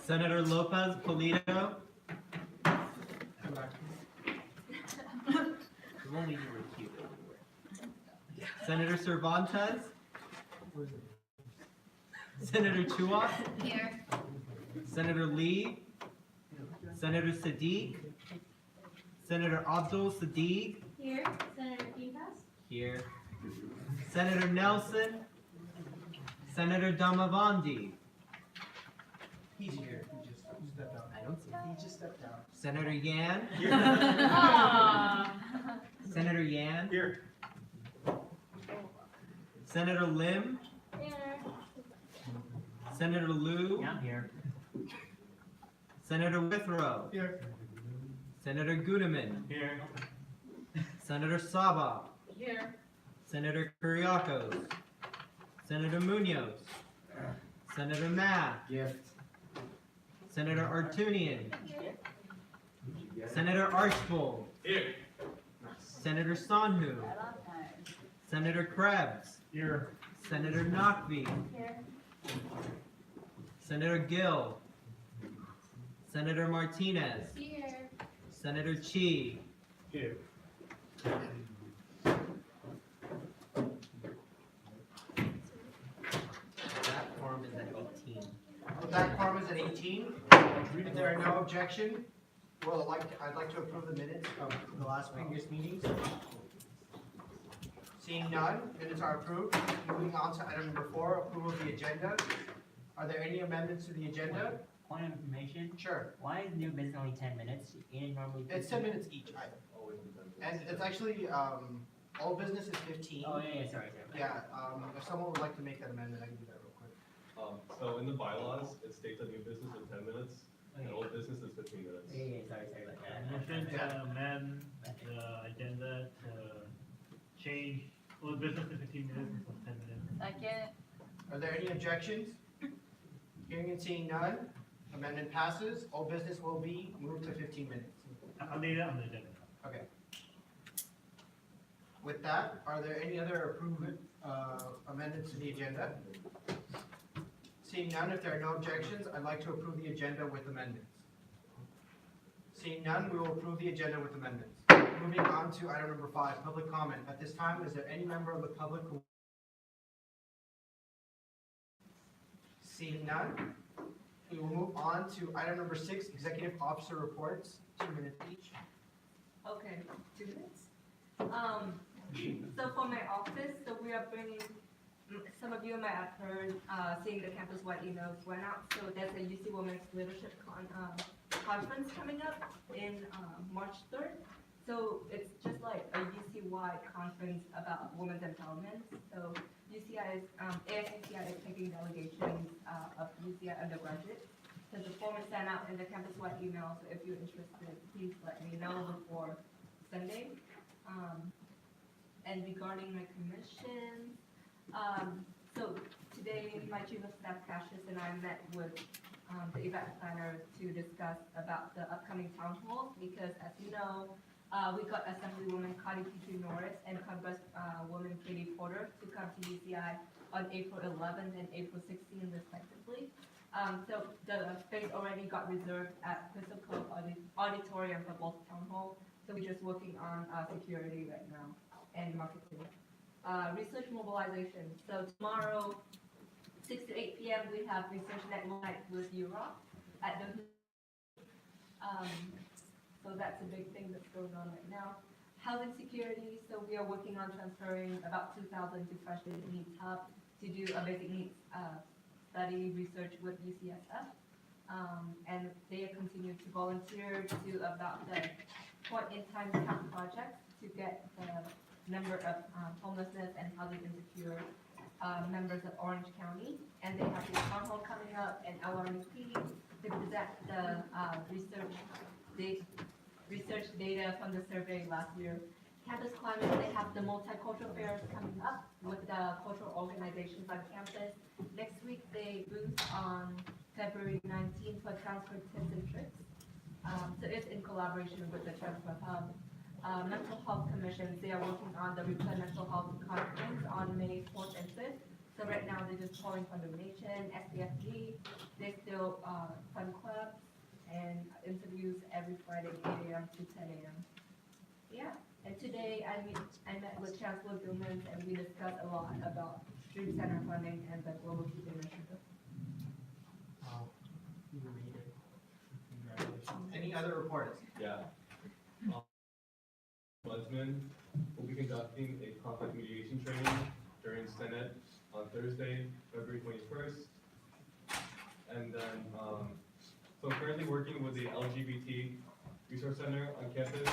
Senator Lopez Polito. Senator Cervantes. Senator Chua. Here. Senator Lee. Senator Sadiq. Senator Abdul Sadiq. Here. Senator Pinkas. Here. Senator Nelson. Senator Damavandi. He's here. He just stepped out. I don't see him. He just stepped out. Senator Yan. Aww. Senator Yan. Here. Senator Lim. Here. Senator Liu. I'm here. Senator Withrow. Here. Senator Gudeman. Here. Senator Saba. Here. Senator Kuriakos. Senator Munoz. Senator Mack. Gift. Senator Artunian. Here. Senator Archbold. Here. Senator Sanhu. Senator Krebs. Here. Senator Nakvi. Here. Senator Gill. Senator Martinez. Here. Senator Chi. Here. That quorum is at 18. That quorum is at 18. If there are no objection, I'd like to approve the minutes of the last previous meetings. Seeing none, minutes are approved. Moving on to item number 4, approval of the agenda. Are there any amendments to the agenda? Point of information. Sure. Why is new business only 10 minutes? It normally. It's 10 minutes each item. And it's actually, all business is 15. Oh yeah, sorry. Yeah, if someone would like to make that amendment, I can do that real quick. So in the bylaws, it states that new business is 10 minutes, and Okay. old business is 15 minutes. Yeah, sorry about that. Motion to amend the agenda to change old business to 15 minutes instead of 10 minutes. Second. Are there any objections? Hearing and seeing none, amendment passes. All business will be moved to 15 minutes. I'll leave it on the agenda. Okay. With that, are there any other approved amendments to the agenda? Seeing none, if there are no objections, I'd like to approve the agenda with amendments. Seeing none, we will approve the agenda with amendments. Moving on to item number 5, public comment. At this time, is there any member of the public who? Seeing none, we will move on to item number 6, executive officer reports, 2 minutes each. Okay, 2 minutes. So for my office, so we are bringing, some of you might have heard, seeing the campus-wide emails went out. So there's a UC Women's Leadership Conference coming up in March 3rd. So it's just like a UC-wide conference about women's empowerment. So UCI is, ASUCI is taking delegations of UCI undergraduates. So the form is sent out in the campus-wide email. So if you're interested, please let me know before sending. And regarding my commission, so today my chief of staff Cassius and I met with the event planner to discuss about the upcoming town hall because as you know, we got Assemblywoman Connie Petrie Norris and Congresswoman Katie Porter to come to UCI on April 11th and April 16th respectively. So the space already got reserved at Crystal Cove Auditorium for both town hall. So we're just working on security right now and marketing. Research mobilization. So tomorrow, 6 to 8 p.m. we have research night with UROC at the. So that's a big thing that's going on right now. Housing security. So we are working on transferring about 2,000 to Fresh Basic Needs Hub to do a basic needs study research with UCSF. And they continue to volunteer to about the point-in-time count project to get the number of homelessness and housing insecure members of Orange County. And they have the town hall coming up and LREP to present the research data from the survey last year. Campus climate, they have the multicultural fairs coming up with the cultural organizations on campus. Next week they booth on February 19th for transfer tips and tricks. So it's in collaboration with the Transfer Hub. Mental Health Commission, they are working on the Replay Mental Health Conference on May 4th and 5th So right now, they're just calling for donation, SPFG, they still, fund clubs and interviews every Friday, 8 AM to 10 AM. Yeah, and today I met with Chancellor Billmans and we discussed a lot about Dream Center funding and the Global Keep Initiative. Wow, you made it. Congratulations. Any other reports? Yeah. Ombudsman will be conducting a conflict mediation training during Senate on Thursday, February 21st. And then, so I'm currently working with the LGBT Resource Center on campus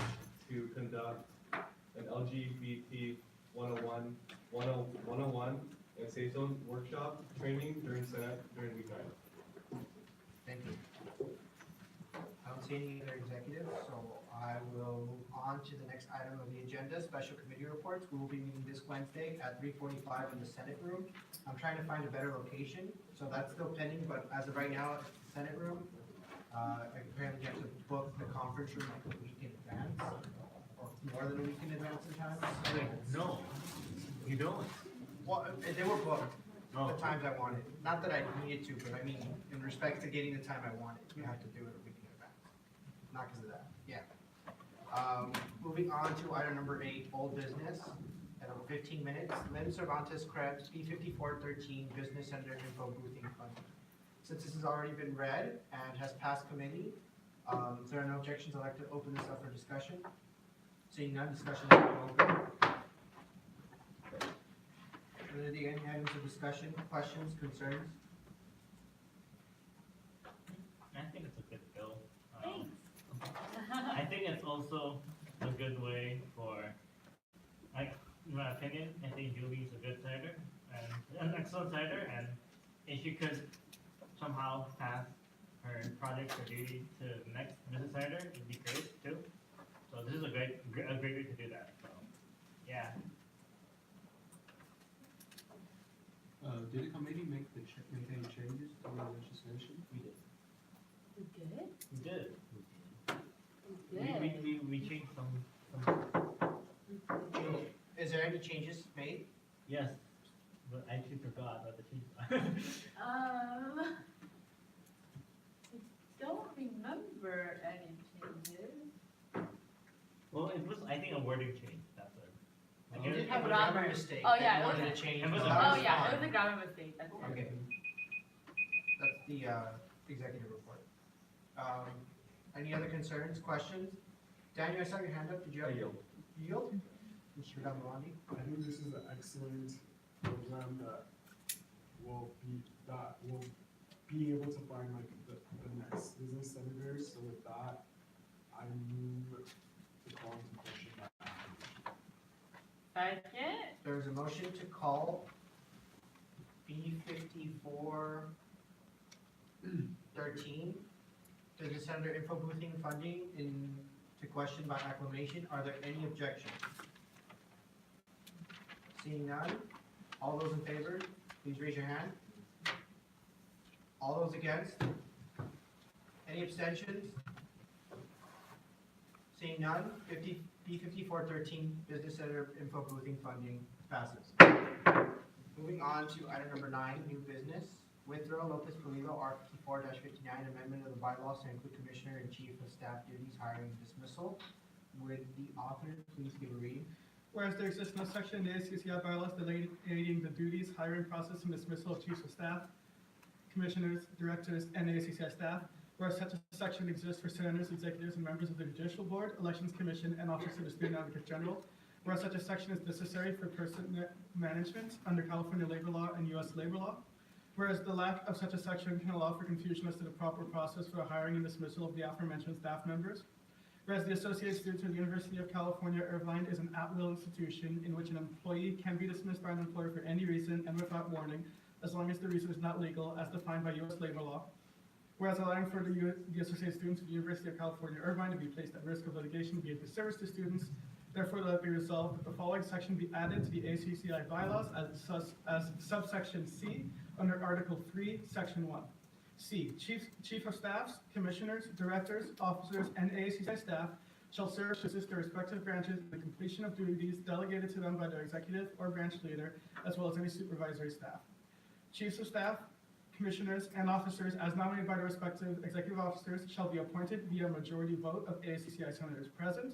to conduct an LGBT 101 and Safe Zone workshop training during Senate during weekend. Thank you. I don't see any other executives, so I will move on to the next item of the agenda, special committee reports. We will be meeting this Wednesday at 3:45 in the Senate room. I'm trying to find a better location, so that's still pending, but as of right now, it's the Senate room. Apparently you have to book the conference room like a week in advance, or more than a week in advance sometimes. No, you don't. Well, they were booked, Oh. the times I wanted. Not that I needed to, but I mean, in respect to getting the time I wanted, you have to do it a week in advance. Not because of that, yeah. Moving on to item number 8, old business, at over 15 minutes, Lynn Cervantes Krebs, P5413, Business Center Info Boothing Fund. Since this has already been read and has passed committee, if there are no objections, I'd like to open this up for discussion. Seeing none, discussion is open. Are there any items of discussion, questions, concerns? I think it's a good bill. Thanks. I think it's also a good way for, like, in my opinion, I think Julie's a good cider and an excellent cider, and if she could somehow pass her project or duty to the next business cider, it'd be great too. So this is a great way to do that, so, yeah. Did the committee make any changes to the legislation? We did. We good? We did. We good. We changed some, Is there any changes made? yes, but I actually forgot what the changes are. I don't remember any changes. Well, it was, I think, a wording change, that's it. You did a have a grammar. grammar mistake. Oh, that yeah, you it wanted was- to change. it was but a- that Oh, yeah, fine. it was a grammar mistake, that's it. Okay. That's the executive report. Any other concerns, questions? Daniel, I saw your hand up. Did you have? I yield. You yield? Mr. Damlandi? I think this is an excellent program that will be able to find like the next business senators. So with that, I move to call into question that. Second? There's a motion to call B5413 to the Senator Info Boothing Funding to question by acclamation. Are there any objections? Seeing none, all those in favor, please raise your hand. All those against? Any abstentions? Seeing none, B5413 Business Center Info Boothing Funding passes. Moving on to item number 9, new business. Withrow Lopez Pulido, R54-59, amendment of the bylaws to include Commissioner and Chief of Staff duties, hiring and dismissal. Would the author please give a reading? Whereas there exists no section in the ASUCI bylaws delineating the duties, hiring process, and dismissal of chiefs of staff, commissioners, directors, and ASUCI staff. Whereas such a section exists for senators, executives, and members of the Judicial Board, Elections Commission, and Office of the Student Advocate General. Whereas such a section is necessary for person management under California labor law and U.S. labor law. Whereas the lack of such a section can allow for confusion as to the proper process for the hiring and dismissal of the aforementioned staff members. Whereas the Associated Students of the University of California, Irvine is an at-will institution in which an employee can be dismissed by an employer for any reason and without warning, as long as the reason is not legal, as defined by U.S. labor law. Whereas allowing for the Associated Students of the University of California, Irvine to be placed at risk of litigation via disservice to students, therefore let it be resolved that the following section be added to the ASUCI bylaws as subsection C under Article 3, Section 1. C. Chief of Staffs, Commissioners, Directors, Officers, and ASUCI staff shall serve to assist their respective branches in the completion of duties delegated to them by their executive or branch leader, as well as any supervisory staff. Chiefs of staff, commissioners, and officers as nominated by the respective executive officers shall be appointed via majority vote of ASUCI senators present.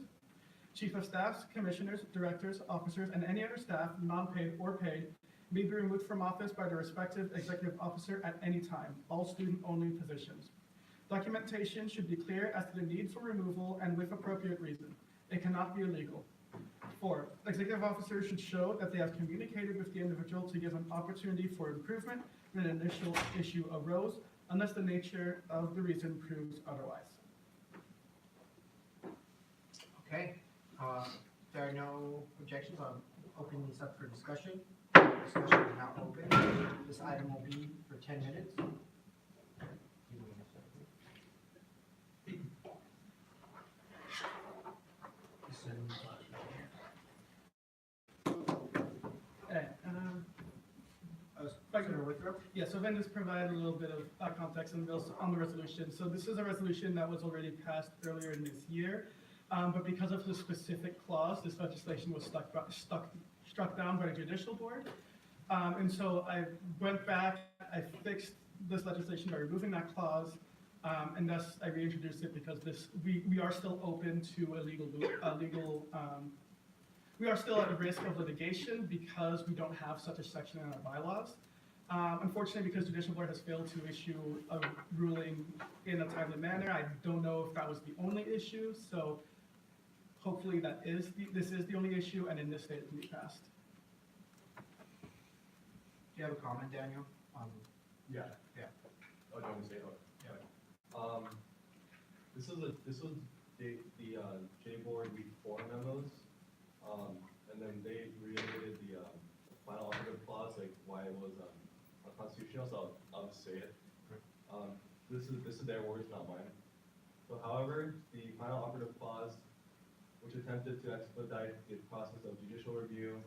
Chief of staffs, commissioners, directors, officers, and any other staff, non-paid or paid, may be removed from office by the respective executive officer at any time, all student-only positions. Documentation should be clear as to the need for removal and with appropriate reason. It cannot be illegal. 4, executive officers should show that they have communicated with the individual to give an opportunity for improvement when an initial issue arose, unless the nature of the reason proves otherwise. Okay, there are no objections, I'm opening this up for discussion. Discussion is now open. This item will be for 10 minutes. Okay, Senator Withrow? yeah, so then just provide a little bit of context on the resolution. So this is a resolution that was already passed earlier in this year, but because of the specific clause, this legislation was struck down by the judicial board. And so I went back, I fixed this legislation by removing that clause, and thus I reintroduced it because we are still open to we are still at risk of litigation because we don't have such a section in our bylaws. Unfortunately, because judicial board has failed to issue a ruling in a timely manner, I don't know if that was the only issue, so hopefully this is the only issue, and in this state it can be passed. Do you have a comment, Daniel? Yeah. Yeah. Oh, do you want me to say it? Okay. This was the J board week 4 memos, and then they reiterated the final operative clause, like why it was unconstitutional. So I'll just say it. This is their words, not mine. So, however, the final operative clause, which attempted to expedite the process of judicial review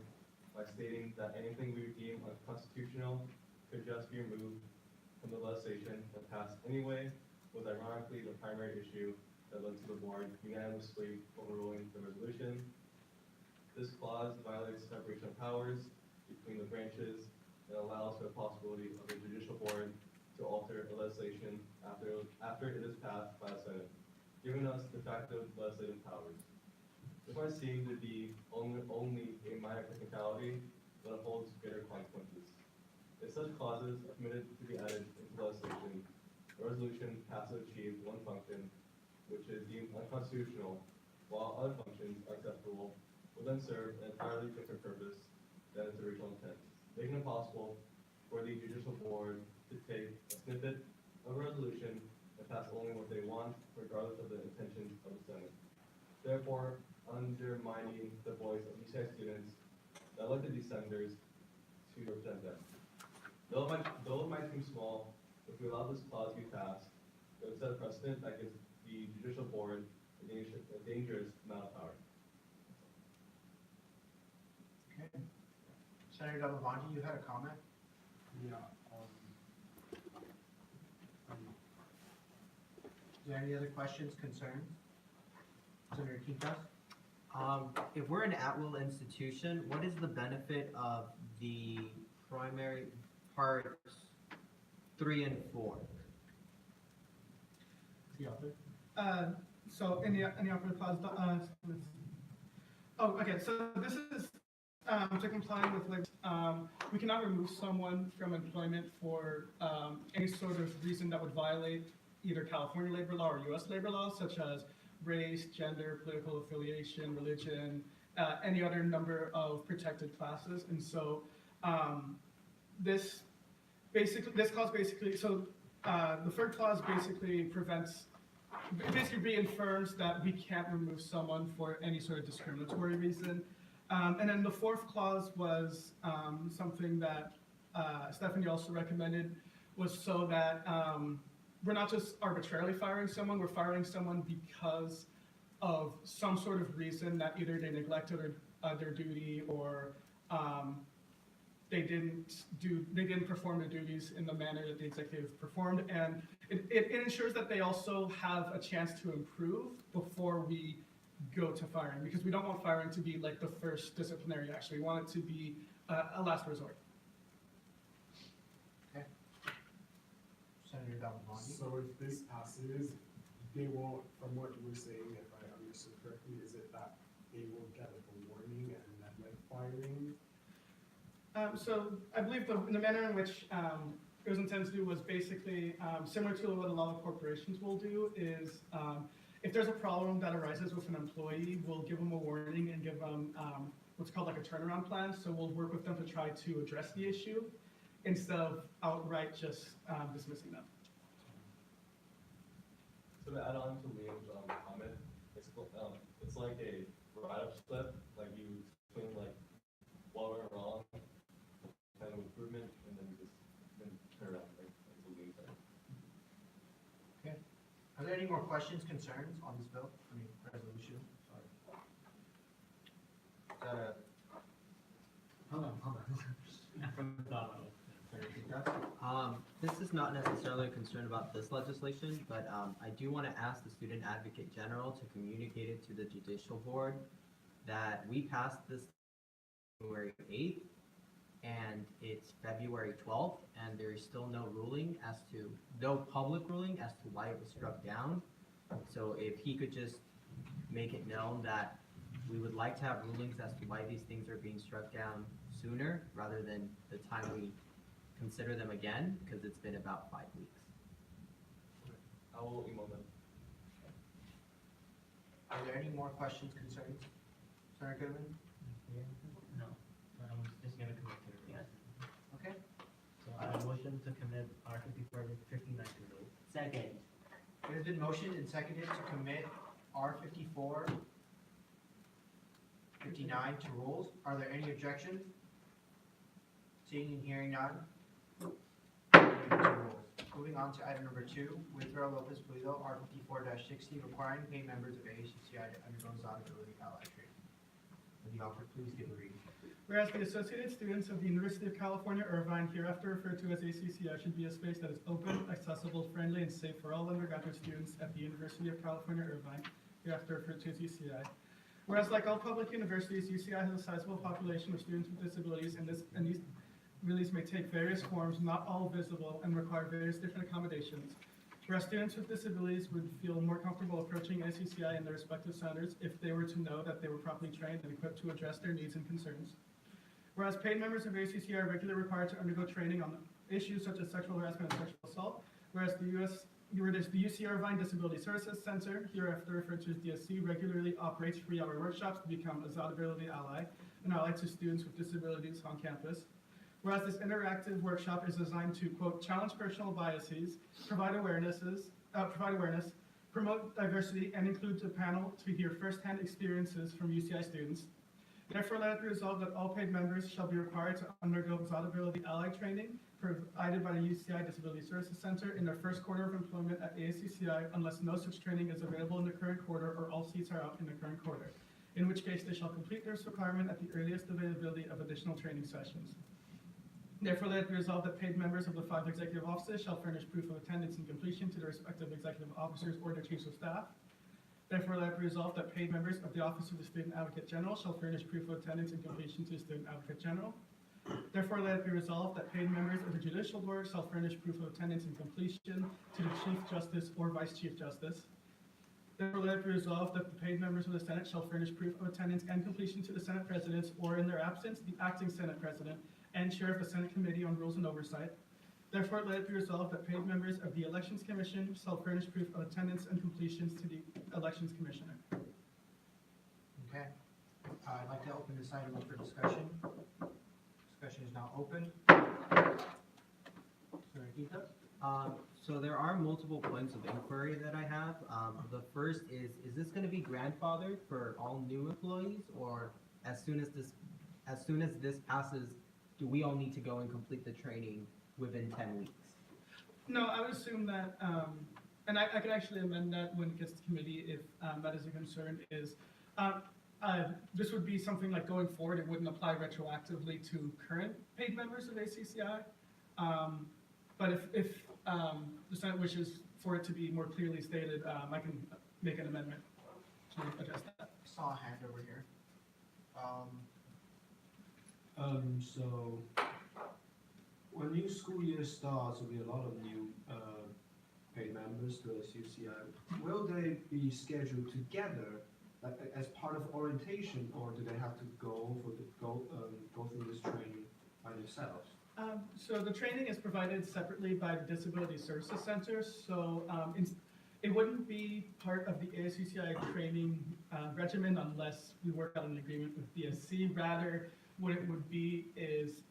by stating that anything we deem unconstitutional could just be removed from the legislation that passed anyway, was ironically the primary issue that led to the board unanimously overruling the resolution. This clause violates separation of powers between the branches and allows for the possibility of the judicial board to alter a legislation after it is passed by the Senate, giving us de facto legislative powers. This might seem to be only a minor technicality, but it holds greater consequences. If such clauses are permitted to be added into legislation, the resolution has to achieve one function, which is deemed unconstitutional, while other functions are acceptable, will then serve an entirely different purpose than its original intent, making it possible for the judicial board to take a snippet of a resolution and pass only what they want, regardless of the intentions of the Senate. Therefore, undermining the voice of UCI students that elected these senators to represent them. Though it might seem small, if we allow this clause to be passed, it would set a precedent that gives the judicial board a dangerous amount of power. Okay. Senator Delavanti, you had a comment? Yeah, Is there any other questions, concerns? Senator Quintas? If we're an at-will institution, what is the benefit of the primary parts 3 and 4? The author? So in the operative clause, okay, so this is to comply with we cannot remove someone from employment for any sort of reason that would violate either California labor law or U.S. labor law, such as race, gender, political affiliation, religion, any other number of protected classes. And so this clause basically, so the third clause basically reaffirms that we can't remove someone for any sort of discriminatory reason. And then the fourth clause was something that Stephanie also recommended, was so that we're not just arbitrarily firing someone, we're firing someone because of some sort of reason that either they neglected their duty or they didn't perform their duties in the manner that the executive performed. And it ensures that they also have a chance to improve before we go to firing, because we don't want firing to be like the first disciplinary action. We want it to be a last resort. without bonding. So if this passes, they won't, from what you were saying, if I understood correctly, is it that they will get like a warning and then like firing? So I believe the manner in which it was intended to do was basically similar to what a lot of corporations will do is if there's a problem that arises with an employee, we'll give them a warning and give them what's called like a turnaround plan. So we'll work with them to try to address the issue instead of outright just dismissing them. So to add on to Liam's comment, it's like a write-up slip, like you explain like what went wrong, kind of improvement, and then you just turn around, like Liam said. Okay. Are there any more questions, concerns on this bill? I mean, resolution, sorry. Is that Hold on. I forgot. This is not necessarily a concern about this legislation, but I do want to ask the Student Advocate General to communicate it to the Judicial Board that we passed this February 8th and it's February 12th and there is still no public ruling as to why it was struck down. So if he could just make it known that we would like to have rulings as to why these things are being struck down sooner rather than the time we consider them again, because it's been about 5 weeks. I will email them. Are there any more questions, concerns? Senator Goodman? No, I'm just gonna commit to it. Yes. Okay. So I motion to commit R 54 to 59 to rule. Second. It has been motioned and seconded to commit R 54, 59 to rules. Are there any objections? Seeing and hearing none. Moving to rules. Moving on to item number 2, Withrow Lopez Pulido, R 54-60, requiring pay members of ASUCI to undergo Zodability Allied training. Would the author please give a reading? Whereas the Associated Students of the University of California, Irvine, hereafter referred to as ACCI, should be a space that is open, accessible, friendly, and safe for all undergraduate students at the University of California, Irvine, hereafter referred to as UCI. Whereas like all public universities, UCI has a sizable population of students with disabilities, and these release may take various forms, not all visible, and require various different accommodations. Whereas students with disabilities would feel more comfortable approaching ACCI and their respective centers if they were to know that they were properly trained and equipped to address their needs and concerns. Whereas paid members of ACCI are regularly required to undergo training on issues such as sexual harassment and sexual assault, whereas the UC Irvine Disability Services Center, hereafter referred to as DSC, regularly operates free-hour workshops to become a Zodability ally, an ally to students with disabilities on campus. Whereas this interactive workshop is designed to, quote, challenge personal biases, provide awareness, promote diversity, and include a panel to hear firsthand experiences from UCI students. Therefore, let it be resolved that all paid members shall be required to undergo Zodability Ally training provided by the UCI Disability Services Center in their first quarter of employment at ASUCI unless no such training is available in the current quarter or all seats are out in the current quarter, in which case they shall complete this requirement at the earliest availability of additional training sessions. Therefore, let it be resolved that paid members of the 5 executive offices shall furnish proof of attendance and completion to their respective executive officers or their chiefs of staff. Therefore, let it be resolved that paid members of the Office of the Student Advocate General shall furnish proof of attendance and completion to the Student Advocate General. Therefore, let it be resolved that paid members of the Judicial Board shall furnish proof of attendance and completion to the Chief Justice or Vice Chief Justice. Therefore, let it be resolved that the paid members of the Senate shall furnish proof of attendance and completion to the Senate Presidents, or in their absence, the Acting Senate President and Chair of the Senate Committee on Rules and Oversight. Therefore, let it be resolved that paid members of the Elections Commission shall furnish proof of attendance and completions to the Elections Commissioner. Okay. I'd like to open this item up for discussion. Discussion is now open. Senator Quinto? So there are multiple points of inquiry that I have. The first is this going to be grandfathered for all new employees, or as soon as this passes, do we all need to go and complete the training within 10 weeks? No, I would assume that, and I can actually amend that when it gets to committee if that is a concern, is this would be something like going forward, it wouldn't apply retroactively to current paid members of ACCI. But if the Senate wishes for it to be more clearly stated, I can make an amendment to address that. I saw a hand over here. So when new school year starts, there'll be a lot of new paid members to ASUCI, will they be scheduled together, like, as part of orientation, or do they have to go through this training by themselves? So the training is provided separately by the Disability Services Center, so it wouldn't be part of the ASUCI training regimen unless we work out an agreement with DSC. Rather, what it would be is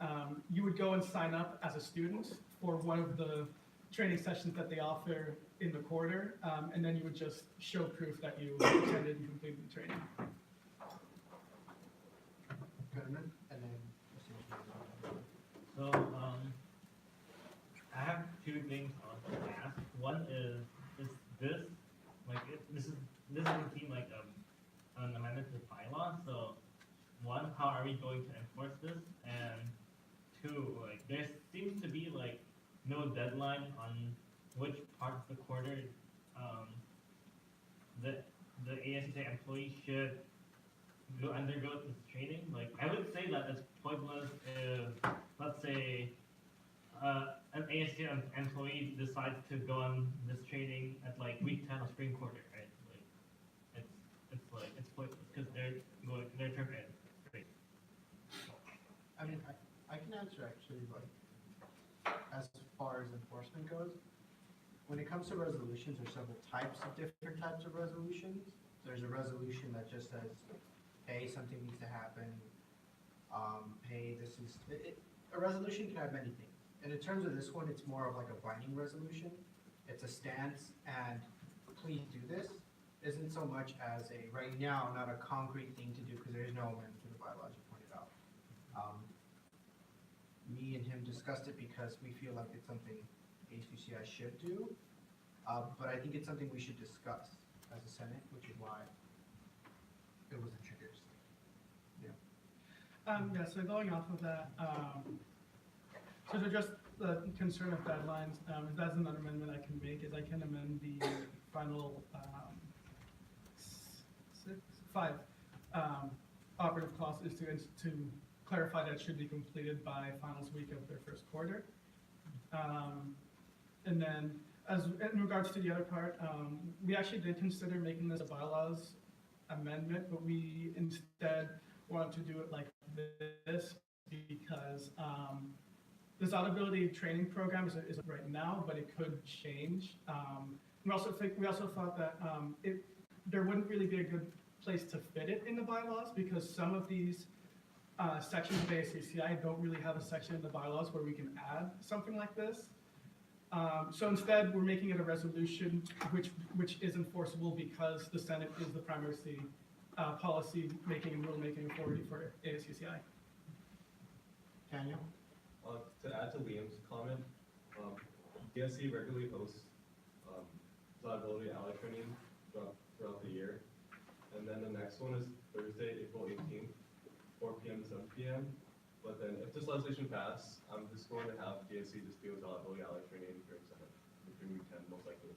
you would go and sign up as a student for one of the training sessions that they offer in the quarter, and then you would just show proof that you attended and completed the training. Goodman, and then. So, I have two things I want to ask. One is this, like, this doesn't seem like an amendment to the bylaw, so, one, how are we going to enforce this? And two, like, there seems to be, like, no deadline on which part of the quarter, the ASUCI employee should undergo this training. Like, I would say that it's pointless if, let's say, an ASUCI employee decides to go on this training at like week 10 of spring quarter, right? Like, it's pointless because their term ends. Right. I mean, I can answer actually, like, as far as enforcement goes, when it comes to resolutions, there's several different types of resolutions. There's a resolution that just says, hey, something needs to happen, hey, this is, a resolution can have many things. And in terms of this one, it's more of like a binding resolution. It's a stance, and please do this. Isn't so much as a, right now, not a concrete thing to do, because there is no amendment to the bylaws, you pointed out. Me and him discussed it because we feel like it's something ASUCI should do, but I think it's something we should discuss as a Senate, which is why it was introduced. Yeah, so going off of that, so to address the concern of deadlines, if that's another amendment I can make, is I can amend the final 5 operative clauses to clarify that it should be completed by finals week of their first quarter. And then, as in regards to the other part, we actually did consider making this a bylaws amendment, but we instead wanted to do it like this because this audibility training program is right now, but it could change. We also thought that there wouldn't really be a good place to fit it in the bylaws because some of these sections of ASUCI don't really have a section in the bylaws where we can add something like this. So instead, we're making it a resolution which is enforceable because the Senate is the primary policy making and rulemaking authority for ASUCI. Daniel? To add to Liam's comment, DSC regularly hosts liability ally training throughout the year. And then the next one is Thursday, April 18th, 4 p.m. to 7 p.m. But then if this legislation passes, I'm just going to have DSC just do its liability ally training during Senate, during week 10, most likely.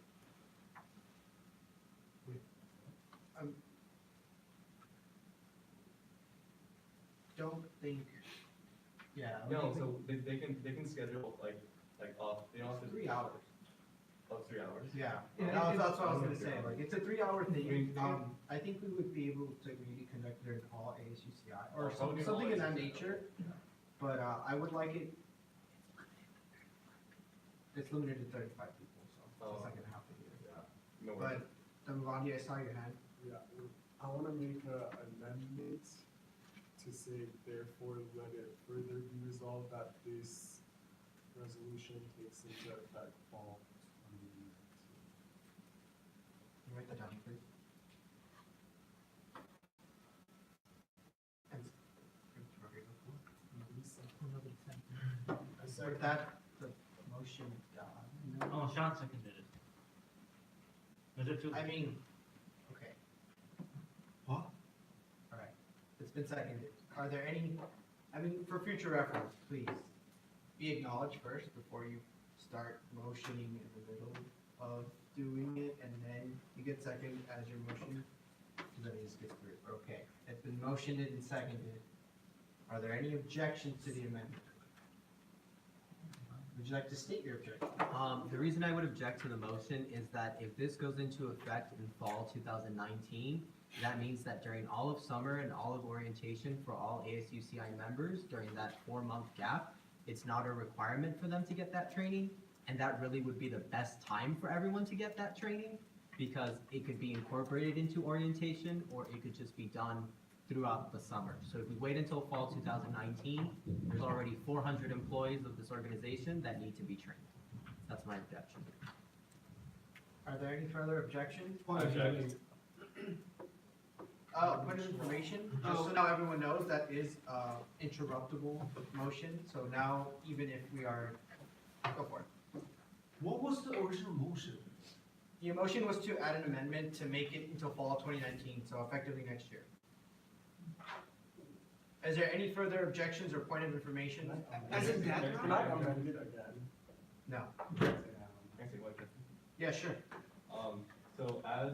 Don't think, yeah. No, so they can schedule like off, they don't have to. 3 hours. Oh, 3 hours? Yeah, Yeah, that's what I was gonna say, like, it's a 3-hour thing, I mean, I think we would be able to maybe conduct it during all ASUCI, or Oh, probably something in all that ASUCI. nature, but, I would like it, it's limited to 35 people, so it's not gonna happen here. No worries. But, Mavandi, I saw your hand. Yeah, I wanna make a amendment to say, therefore, let it further be resolved that this resolution takes into effect fall 2019. Can you write that down, please? And so with that, the motion died. Oh, Sean seconded it. Was it too? I mean, okay. What? All right, it's been seconded. Are there any, I mean, for future reference, please, be acknowledged first before you start motioning in the middle of doing it, and then you get second as your motion, because then it just gets through. Okay, it's been motioned and seconded. Are there any objections to the amendment? Would you like to state your objection? The reason I would object to the motion is that if this goes into effect in fall 2019, that means that during all of summer and all of orientation for all ASUCI members during that 4-month gap, it's not a requirement for them to get that training, and that really would be the best time for everyone to get that training, because it could be incorporated into orientation, or it could just be done throughout the summer. So if we wait until fall 2019, there's already 400 employees of this organization that need to be trained. That's my objection. Are there any further objections? Object. Point of information, just so now everyone knows, that is interruptible motion, so now even if we are, go for it. What was the original motion? The motion was to add an amendment to make it until fall 2019, so effectively next year. Is there any further objections or point of information? As in that? Can I amend it again? No. Can I say one thing? Yeah, sure. So as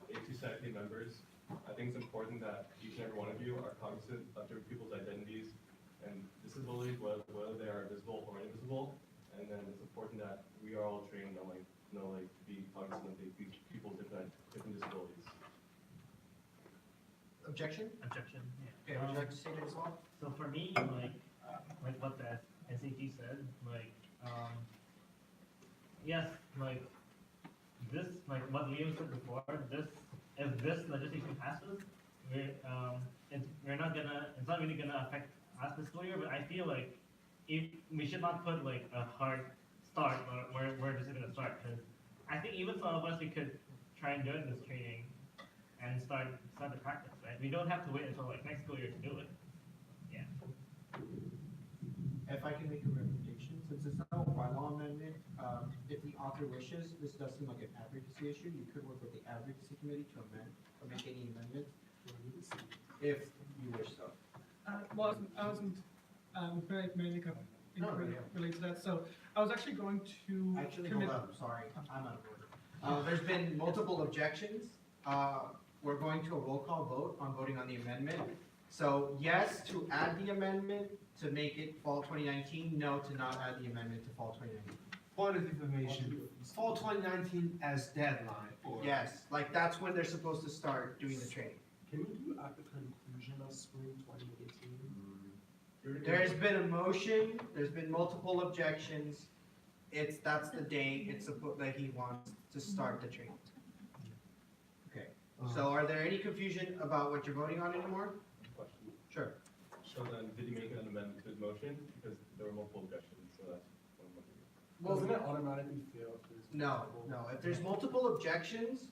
ASUCI Senate members, I think it's important that each and every one of you are cognizant of different people's identities and disabilities, whether they are visible or invisible. And then it's important that we are all trained on to be cognizant of these people's different disabilities. Objection? Objection, yeah. Okay, would you like to say that as well? So for me, like what the SAT said, yes, this, what Liam said before, if this legislation passes, it's not really gonna affect us this school year, but I feel like if, we should not put a hard start or where this is gonna start, because I think even some of us, we could try and do it in this training and start the practice, right? We don't have to wait until next school year to do it. Yeah. If I can make a recommendation, since it's not a bylaw amendment, if the author wishes, this does seem like an advocacy issue, you could work with the advocacy committee to amend, or make any amendments, if you wish so. Well, I wasn't, very mainly No, yeah. related to that, so I was actually going to. Actually, commit- hold on, sorry, I'm out of order. There's been multiple objections. We're going to a roll call vote on voting on the amendment. So yes to add the amendment to make it fall 2019, no to not add the amendment to fall 2019. Point of information, fall 2019 as deadline, or? Yes, like that's when they're supposed to start doing the training. Can we do at the conclusion of spring 2018? There's been a motion, there's been multiple objections. That's the day it's supposed, that he wants to start the training. Okay, so are there any confusion about what you're voting on anymore? Question. Sure. So then, did you make an amendment to his motion? Because there were multiple objections, so that's what I'm looking at. Doesn't it automatically fail if there's? No, no, if there's multiple objections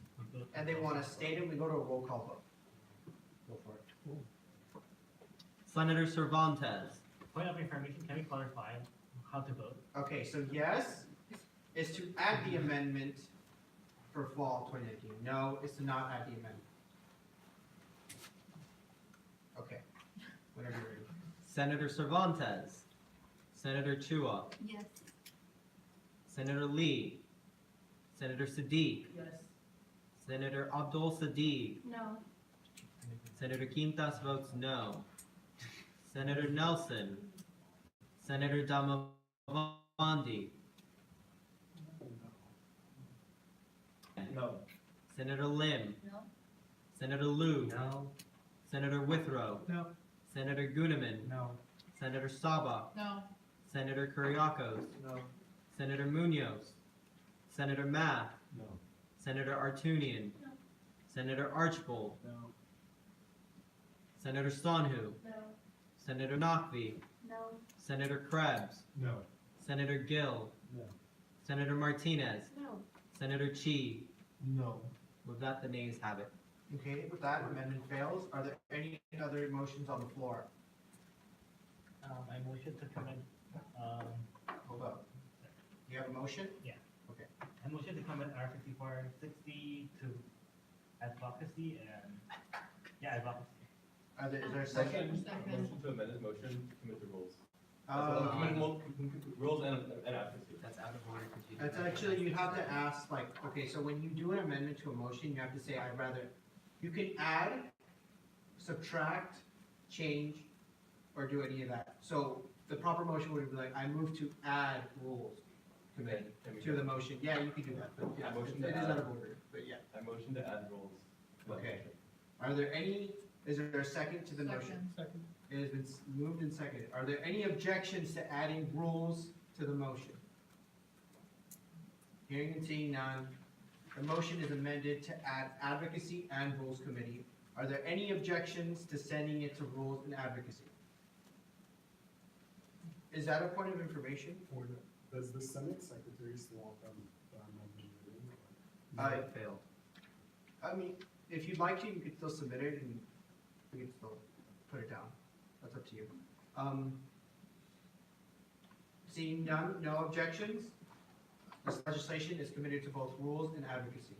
and they want to state it, we go to a roll call vote. Go for it. Senator Cervantes, Point of information, can we clarify how to vote? Okay, so yes is to add the amendment for fall 2019. No is to not add the amendment. Okay, whenever you're ready. Senator Cervantes, Senator Chua, Yes. Senator Lee, Senator Siddiq, Yes. Senator Abdul Sadiq, No. Senator Quintas votes no. Senator Nelson, Senator Damavandi, No. Senator Lim, No. Senator Liu, No. Senator Withrow, No, Senator Gooneman, No. Senator Saba, No. Senator Kuriakos, No. Senator Munoz, Senator Math, No. Senator Artunian, No. Senator Archbold, No. Senator Sonhu, No. Senator Nakvi, No. Senator Krebs, No. Senator Gill, No. Senator Martinez, No. Senator Chi. No. With that, the nays have it. Okay, with that, amendment fails. Are there any other motions on the floor? I motion to commit, Hold up. You have a motion? I motion to commit R5460 to advocacy and, advocacy. Is there a second? Motion to amend his motion to commit the rules. Uh, Rules and advocacy. That's out of order. It's actually, you have to ask, okay, so when you do an amendment to a motion, you have to say, you can add, subtract, change, or do any of that. So the proper motion would be I move to add rules. committee Can we to the motion. Yeah, you can do that, but yeah, Motion it to is add. out of order, but yeah. I motion to add rules. to that Okay. motion. Are there any, is there a second to the motion? Second. It has been moved and seconded. Are there any objections to adding rules to the motion? Hearing and seeing none, the motion is amended to add advocacy and rules committee. Are there any objections to sending it to rules and advocacy? Is that a point of information? Or does the Senate Secretary still want them, the amendment written? I- It failed. I mean, if you'd like to, you could still submit it and we can still put it down. That's up to you. Seeing none, no objections, this legislation is committed to both rules and advocacy.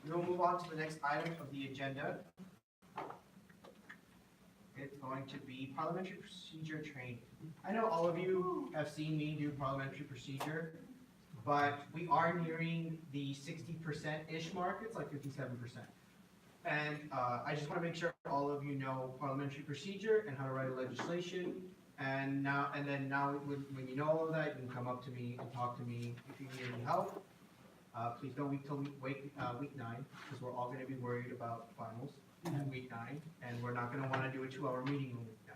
We will move on to the next item of the agenda. It's going to be parliamentary procedure training. I know all of you have seen me do parliamentary procedure, but we are nearing the 60%-ish mark. It's like 57%. And I just want to make sure all of you know parliamentary procedure and how to write a legislation. And then when you know all of that, you can come up to me and talk to me if you need any help. Please don't wait till week 9, because we're all going to be worried about finals in week 9, and we're not going to want to do a 2-hour meeting in week 9.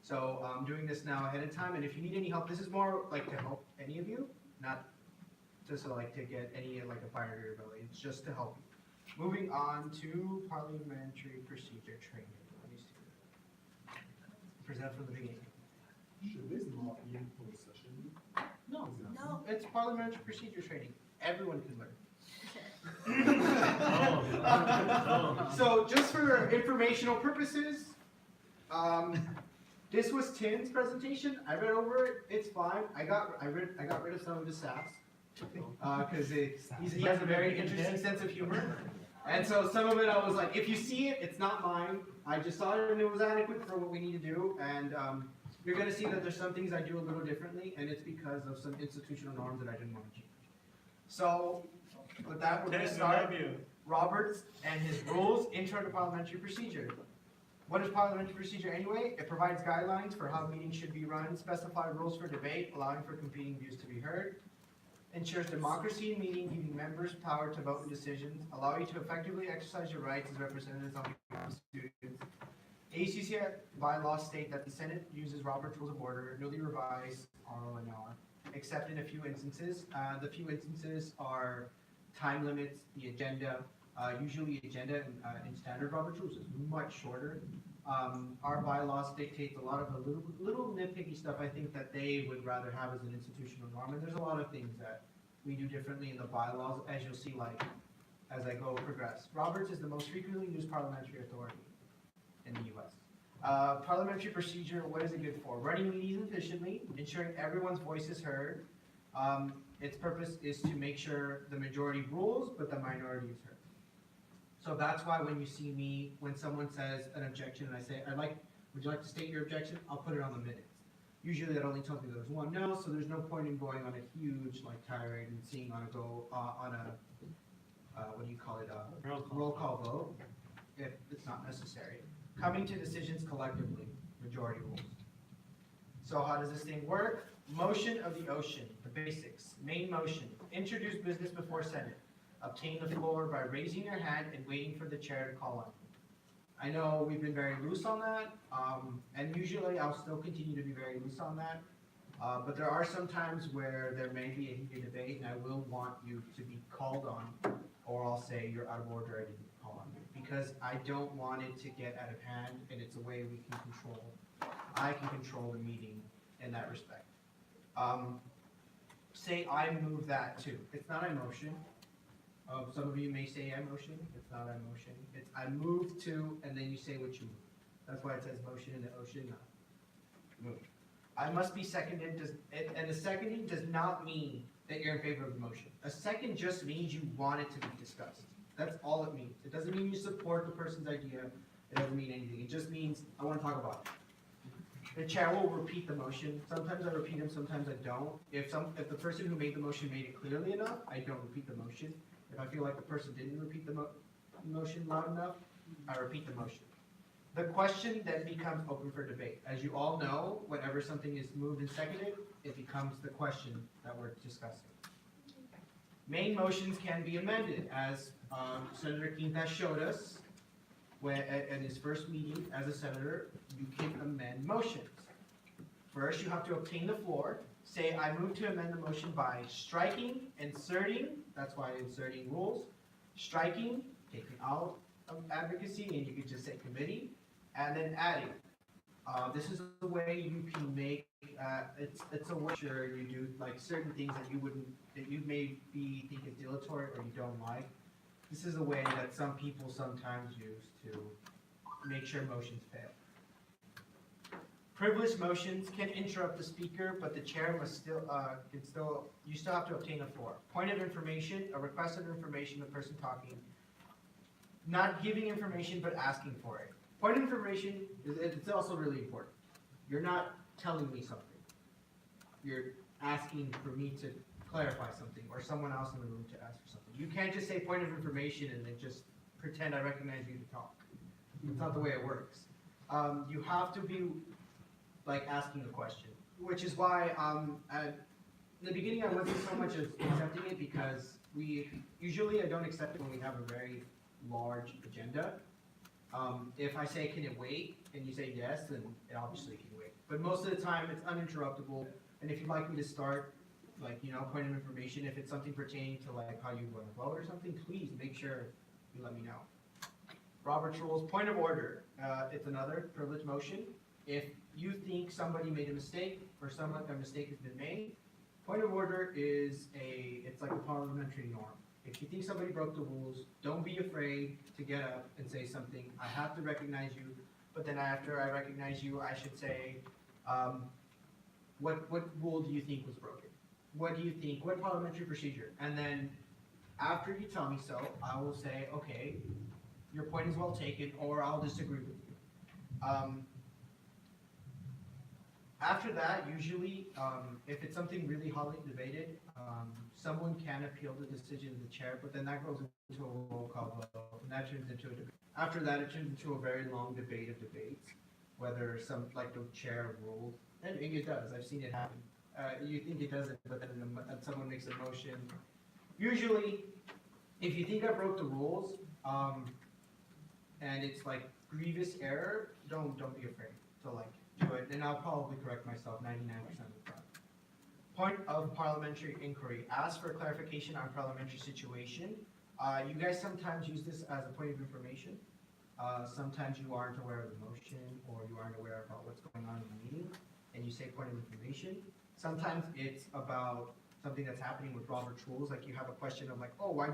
So I'm doing this now ahead of time, and if you need any help, this is more like to help any of you, not just like to get any like a fire under your belly. It's just to help you. Moving on to parliamentary procedure training. Let me see. Present from the beginning. Should this not be in closed session? No, Is that- No. it's parliamentary procedure training. Everyone can learn. Oh. So just for informational purposes, this was Tim's presentation. I read over it. It's fine. I got rid of some of his sass because he has a very interesting sense of humor. And so some of it I was like, if you see it, it's not mine. I just thought it was adequate for what we need to do. And you're going to see that there's some things I do a little differently, and it's because of some institutional norms that I didn't want to change. So with that, we're going to start. Roberts and his rules, intro to parliamentary procedure. What is parliamentary procedure anyway? It provides guidelines for how meetings should be run, specify rules for debate, allowing for competing views to be heard, ensures democracy in meeting, giving members power to vote in decisions, allow you to effectively exercise your rights as representatives on behalf of students. ASUCI bylaws state that the Senate uses Robert's Rules of Order, newly revised RONR, except in a few instances. The few instances are time limits, the agenda. Usually agenda in standard Robert's Rules is much shorter. Our bylaws dictate a lot of the little nitpicky stuff I think that they would rather have as an institutional norm. And there's a lot of things that we do differently in the bylaws, as you'll see like as I progress. Roberts is the most frequently used parliamentary authority in the U.S. Parliamentary procedure, what is it good for? Running meetings efficiently, ensuring everyone's voice is heard. Its purpose is to make sure the majority rules, but the minority is heard. So that's why when you see me, when someone says an objection and I say, would you like to state your objection? I'll put it on the minutes. Usually that only tells me there's one no, so there's no point in going on a huge tirade and seeing on a what do you call it, roll call vote, if it's not necessary. Coming to decisions collectively, majority rules. So how does this thing work? Motion of the ocean, the basics. Main motion, introduce business before Senate. Obtain the floor by raising your hand and waiting for the chair to call on you. I know we've been very loose on that, and usually I'll still continue to be very loose on that. But there are some times where there may be a heated debate and I will want you to be called on, or I'll say you're out of order, I didn't call on you. Because I don't want it to get out of hand, and it's a way we can control, I can control the meeting in that respect. Say I move that too. It's not a motion. Some of you may say I motion. It's not a motion. It's I move to, and then you say what you move. That's why it says motion in the ocean, not move. I must be seconded, and the seconding does not mean that you're in favor of the motion. A second just means you want it to be discussed. That's all it means. It doesn't mean you support the person's idea. It doesn't mean anything. It just means I want to talk about it. The chair will repeat the motion. Sometimes I repeat them, sometimes I don't. If the person who made the motion made it clearly enough, I don't repeat the motion. If I feel like the person didn't repeat the motion loud enough, I repeat the motion. The question then becomes open for debate. As you all know, whenever something is moved and seconded, it becomes the question that we're discussing. Main motions can be amended, as Senator Quintas showed us at his first meeting as a senator. You can amend motions. First, you have to obtain the floor. Say, I move to amend the motion by striking, inserting, that's why inserting rules, striking, taking out of advocacy, and you could just say committee, and then adding. This is the way you can make, it's a way sure you do like certain things that you maybe think is dilatory or you don't like. This is a way that some people sometimes use to make sure motions fail. Privileged motions can interrupt the speaker, but the chair must still, you still have to obtain a floor. Point of information, a request of information, the person talking, not giving information, but asking for it. Point of information, it's also really important. You're not telling me something. You're asking for me to clarify something, or someone else in the room to ask for something. You can't just say point of information and then just pretend I recognize you to talk. It's not the way it works. You have to be like asking a question, which is why at the beginning I wasn't so much as accepting it, because usually I don't accept it when we have a very large agenda. If I say, can it wait, and you say yes, then it obviously can wait. But most of the time, it's uninterruptible, and if you'd like me to start, like, point of information, if it's something pertaining to, like, how you want to vote or something, please make sure you let me know. Robert's Rules, point of order. It's another privileged motion. If you think somebody made a mistake, or a mistake has been made, point of order is it's like a parliamentary norm. If you think somebody broke the rules, don't be afraid to get up and say something. I have to recognize you, but then after I recognize you, I should say, what rule do you think was broken? What do you think, what parliamentary procedure? And then after you tell me so, I will say, okay, your point is well taken, or I'll disagree with you. After that, usually, if it's something really hotly debated, someone can appeal the decision of the chair, but then that goes into a roll call vote, and that turns into a debate. After that, it turns into a very long debate of debates, whether like the chair ruled, and it does, I've seen it happen. You think it doesn't, but then someone makes a motion. Usually, if you think I broke the rules, and it's like grievous error, don't be afraid to like do it, and I'll probably correct myself 99% of the time. Point of parliamentary inquiry. Ask for clarification on parliamentary situation. You guys sometimes use this as a point of information. Sometimes you aren't aware of the motion, or you aren't aware about what's going on in the meeting, and you say point of information. Sometimes it's about something that's happening with Robert's Rules, like you have a question of like, oh, why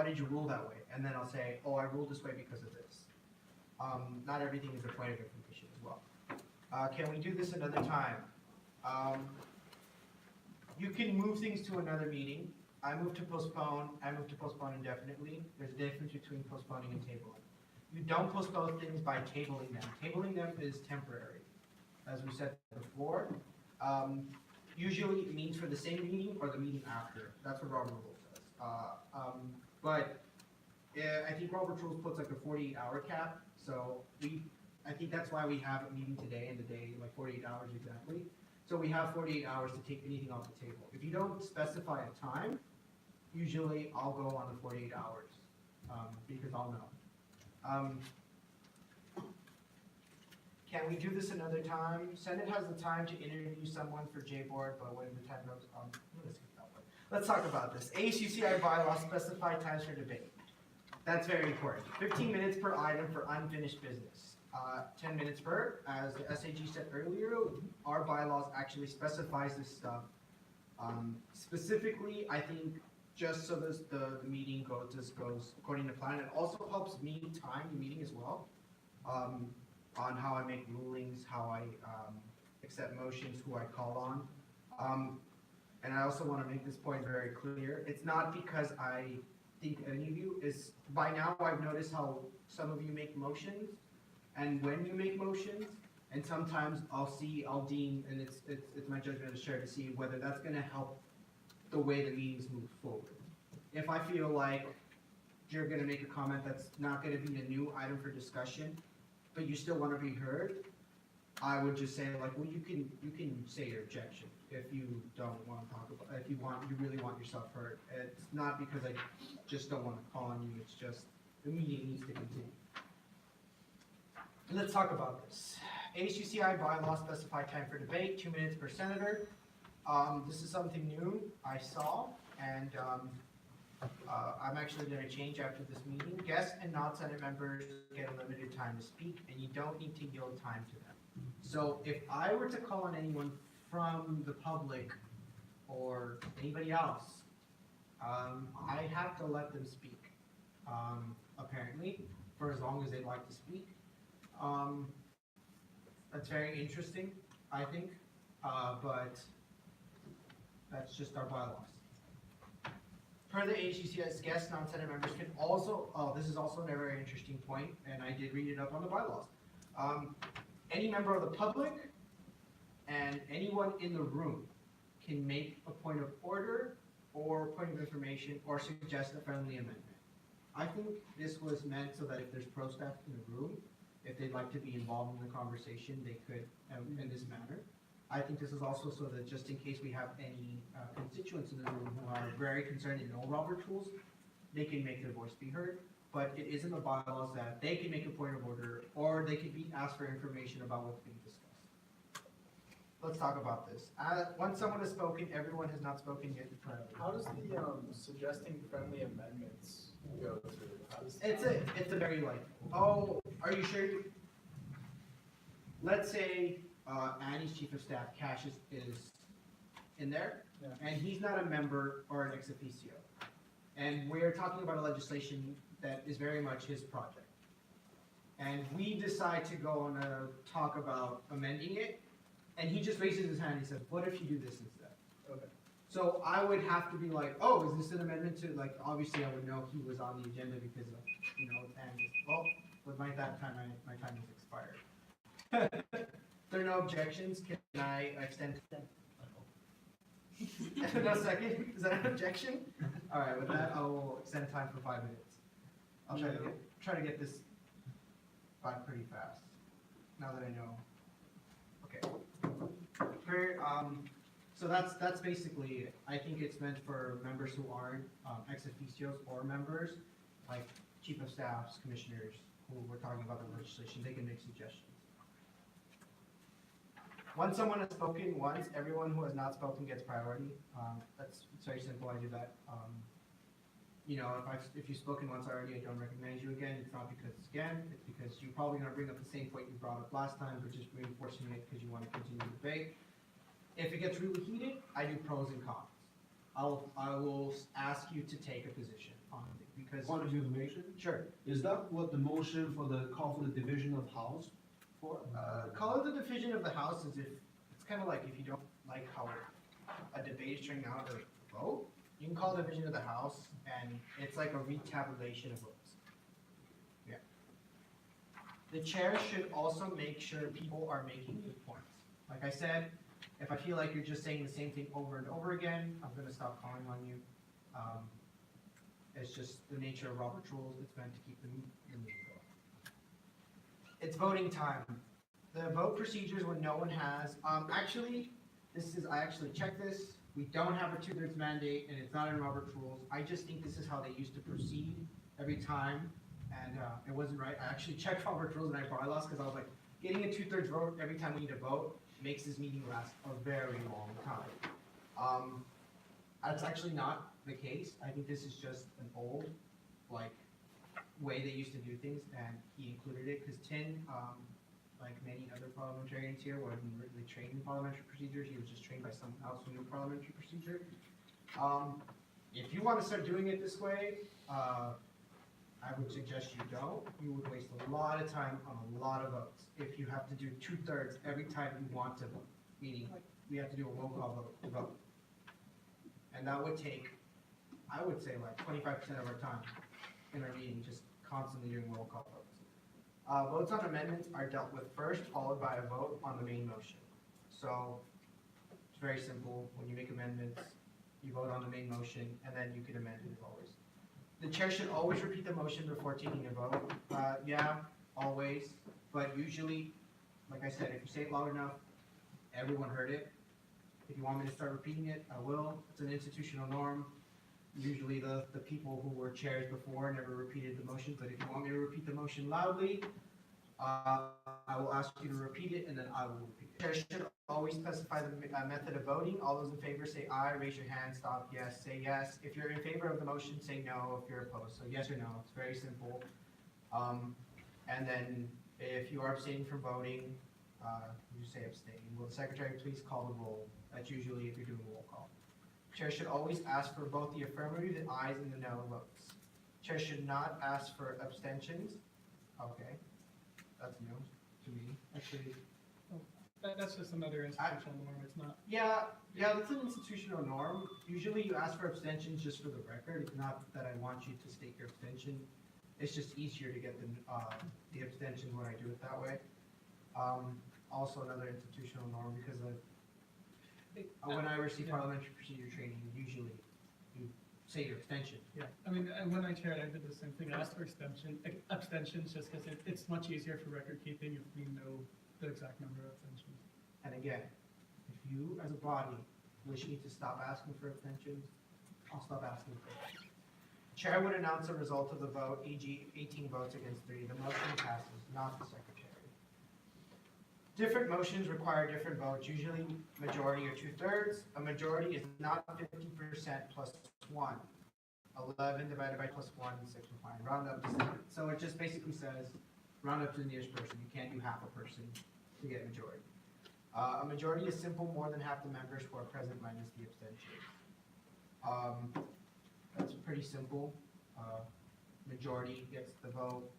did you rule that way? And then I'll say, oh, I ruled this way because of this. Not everything is a point of information as well. Can we do this another time? You can move things to another meeting. I move to postpone indefinitely. There's a difference between postponing and tabling. You don't postpone things by tabling them. Tabling them is temporary, as we said before. Usually it means for the same meeting or the meeting after. That's what Robert Rules says. But I think Robert's Rules puts like a 48-hour cap, so I think that's why we have a meeting today and the day, like 48 hours exactly. So we have 48 hours to take anything off the table. If you don't specify a time, usually I'll go on the 48 hours, because I'll know. Can we do this another time? Senate has the time to interview someone for J-Board, but when the time goes, let's skip that one. Let's talk about this. ASUCI bylaws specify times for debate. That's very important. 15 minutes per item for unfinished business. 10 minutes per, as the SAG said earlier, our bylaws actually specifies this stuff. Specifically, I think just so this, the meeting goes according to plan. It also helps me time the meeting as well. On how I make rulings, how I accept motions, who I call on. And I also want to make this point very clear. It's not because I think any of you is, by now I've noticed how some of you make motions, and when you make motions, and sometimes I'll deem, and it's my judgment as chair to see whether that's going to help the way the meetings move forward. If I feel like you're going to make a comment that's not going to be a new item for discussion, but you still wanna be heard, I would just say like, well, you can say your objection if you don't wanna talk about, if you really want yourself heard. It's not because I just don't wanna call on you, it's just the meeting needs to continue. Let's talk about this. ASUCI bylaws specify time for debate, 2 minutes per senator. This is something new I saw, and I'm actually gonna change after this meeting. Guests and non-Senate members get a limited time to speak, and you don't need to yield time to them. So if I were to call on anyone from the public or anybody else, I have to let them speak, apparently, for as long as they'd like to speak. That's very interesting, I think, but that's just our bylaws. Per the ASUCI's guests, non-Senate members can also, this is also a very interesting point, and I did read it up on the bylaws. Any member of the public and anyone in the room can make a point of order or point of information or suggest a friendly amendment. I think this was meant so that if there's pro staff in the room, if they'd like to be involved in the conversation, they could in this manner. I think this is also so that just in case we have any constituents in the room who are very concerned and know Robert's rules, they can make their voice be heard. But it is in the bylaws that they can make a point of order or they could be asked for information about what's being discussed. Let's talk about this. Once someone has spoken, everyone has not spoken yet. How does the suggesting friendly amendments go through? How does It's a very like, oh, are you sure? Let's say Annie's chief of staff, Cash, is in there, Yeah. and he's not a member or an ex officio. And we're talking about a legislation that is very much his project. And we decide to go on a talk about amending it, and he just raises his hand and says, what if you do this instead? Okay. So I would have to be like, oh, is this an amendment to, like, obviously I would know he was on the agenda because of, and just, well, with my time has expired. If there are no objections, can I extend? No second, is that an objection? All right, with that, I will extend time for 5 minutes. I'll try to get this by pretty fast, now that I know. Okay. So that's basically it. I think it's meant for members who aren't ex officios or members, like chief of staffs, commissioners, who we're talking about the legislation, they can make suggestions. Once someone has spoken once, everyone who has not spoken gets priority. It's very simple, I do that. If you've spoken once already, I don't recognize you again. It's not because it's because you're probably gonna bring up the same point you brought up last time, but just reinforcing it because you want to continue the debate. If it gets really heated, I do pros and cons. I will ask you to take a position on it because. Point of information, Sure. is that what the motion for the call for the division of House for? Call it the division of the House as if, it's kind of like if you don't like how a debate is turning out or vote, you can call it division of the House, and it's like a retabulation of votes. Yeah. The chair should also make sure people are making good points. Like I said, if I feel like you're just saying the same thing over and over again, I'm gonna stop calling on you. It's just the nature of Robert's rules, it's meant to keep the meeting going. It's voting time. The vote procedures when no one has, I actually checked this. We don't have a 2/3 mandate and it's not in Robert's rules. I just think this is how they used to proceed every time. And it wasn't right. I actually checked Robert's rules and I bylaws because I was like, getting a 2/3 vote every time we need to vote makes this meeting last a very long time. That's actually not the case. I think this is just an old, way they used to do things, and he included it because Tin, like many other parliamentarians here, wasn't really trained in parliamentary procedures. He was just trained by someone else who knew parliamentary procedure. If you want to start doing it this way, I would suggest you don't. You would waste a lot of time on a lot of votes if you have to do 2/3 every time you want to vote, meaning we have to do a roll call vote to vote. And that would take, I would say, 25% of our time in our meeting, just constantly doing roll call votes. Votes on amendments are dealt with first, followed by a vote on the main motion. So it's very simple. When you make amendments, you vote on the main motion, and then you can amend it as always. The chair should always repeat the motion before taking a vote. Yeah, always. but usually, like I said, if you say it loud enough, everyone heard it. If you want me to start repeating it, I will. It's an institutional norm. Usually the people who were chairs before never repeated the motion, but if you want me to repeat the motion loudly, I will ask you to repeat it and then I will repeat it. Chair should always specify the method of voting. All those in favor say aye, raise your hand, stop, yes, say yes. If you're in favor of the motion, say no. If you're opposed, so yes or no. It's very simple. And then if you are abstaining from voting, you say abstain. Will the secretary please call the roll? That's usually if you're doing a roll call. Chair should always ask for both the affirmative, the ayes, and the no votes. Chair should not ask for abstentions. Okay, that's new to me. Actually, That's just another institutional norm, it's not. yeah, that's an institutional norm. Usually you ask for abstentions just for the record. It's not that I want you to state your abstention. It's just easier to get the abstention when I do it that way. Also another institutional norm because when I receive parliamentary procedure training, usually you say your abstention. Yeah, I mean, when I chaired, I did the same thing, I asked for abstentions, just because it's much easier for record keeping if we know the exact number of abstentions. And again, if you as a body wish me to stop asking for abstentions, I'll stop asking for it. Chair would announce the result of the vote, e.g. 18 votes against 3. The motion passes, not the secretary. Different motions require different votes, usually majority or 2/3. A majority is not 50% plus 1. 11 divided by plus 1 is 6 1. Round up to 7. So it just basically says, round up to the nearest person. You can't do half a person to get a majority. A majority is simple, more than half the members who are present minus the abstention. That's pretty simple. Majority gets the vote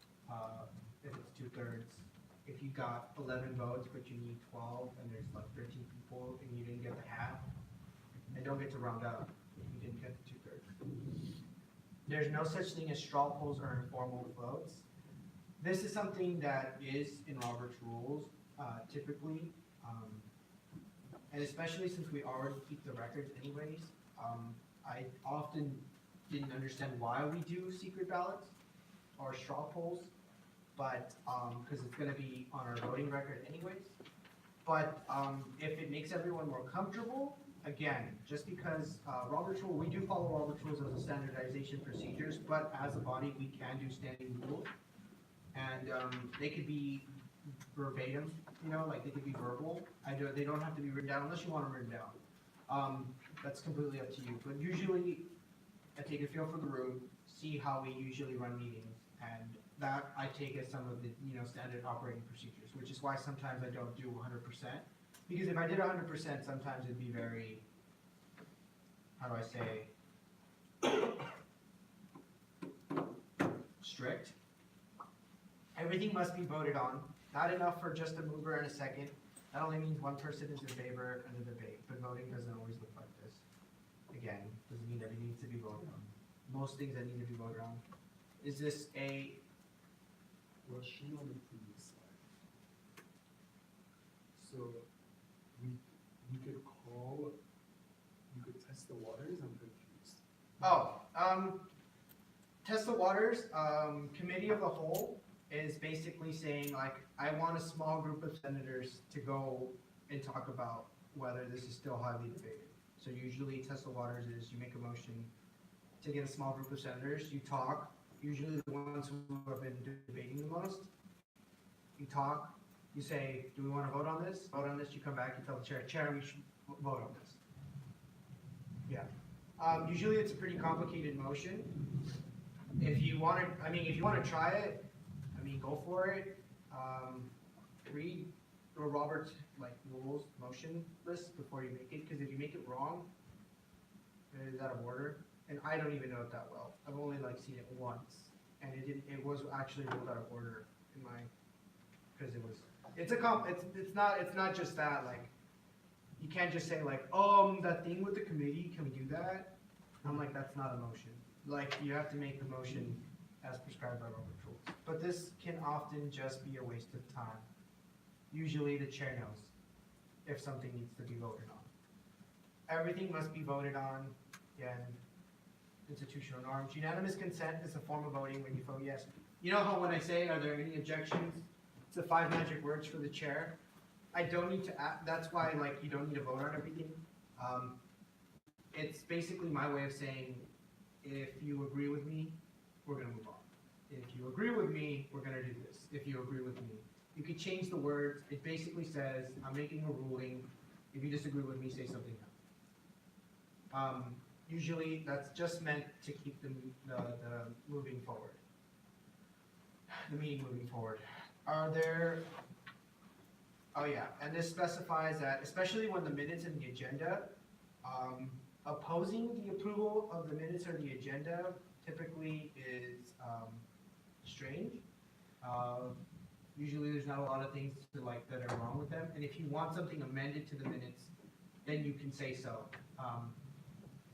if it's 2/3. If you got 11 votes, but you need 12, and there's like 13 people, and you didn't get the half, and don't get to round up if you didn't get the 2/3. There's no such thing as straw polls or informal votes. This is something that is in Robert's rules, typically, and especially since we already keep the records anyways, I often didn't understand why we do secret ballots or straw polls, but, because it's gonna be on our voting record anyways. But, if it makes everyone more comfortable, again, just because, Robert's rule, we do follow Robert's rules as a standardization procedures, but as a body, we can do standing rules. And, they could be verbatim, like they could be verbal. They don't have to be written down unless you want them written down. That's completely up to you, but usually I take a feel for the room, see how we usually run meetings, and that I take as some of the, standard operating procedures, which is why sometimes I don't do 100%. Because if I did 100%, sometimes it'd be very, how do I say, strict. Everything must be voted on, not enough for just a mover and a second. That only means one person is in favor of the debate, but voting doesn't always look like this. Again, doesn't mean everything needs to be voted on. Most things that need to be voted on. Is this a Question on the previous slide. So, we could call, you could test the waters, I'm confused. Test the waters, committee of the whole is basically saying like, I want a small group of senators to go and talk about whether this is still highly debated. So usually test the waters is you make a motion to get a small group of senators, you talk, usually the ones who have been debating the most. You talk, you say, do we want to vote on this? Vote on this, you come back, you tell the chair, we should vote on this. Yeah. Usually it's a pretty complicated motion. If you want to try it, go for it. Read Robert's rules, motion list before you make it, because if you make it wrong, it is out of order. And I don't even know it that well. I've only seen it once, and it was actually ruled out of order in my, because it's not just that, you can't just say that thing with the committee, can we do that? I'm like, that's not a motion. You have to make the motion as prescribed by Robert's rules. But this can often just be a waste of time. Usually the chair knows if something needs to be voted on. Everything must be voted on. Again, institutional norms. Unanimous consent is a form of voting when you vote yes. You know how when I say, are there any objections? It's the 5 magic words for the chair. I don't need to, that's why, like, you don't need to vote on everything. It's basically my way of saying, if you agree with me, we're gonna move on. If you agree with me, we're gonna do this. If you agree with me. You could change the words. It basically says, I'm making a ruling. If you disagree with me, say something else. Usually, that's just meant to keep the moving forward. The meeting moving forward. Are there, oh yeah, and this specifies that, especially when the minutes in the agenda, opposing the approval of the minutes or the agenda typically is strange. Usually there's not a lot of things to like that are wrong with them, and if you want something amended to the minutes, then you can say so.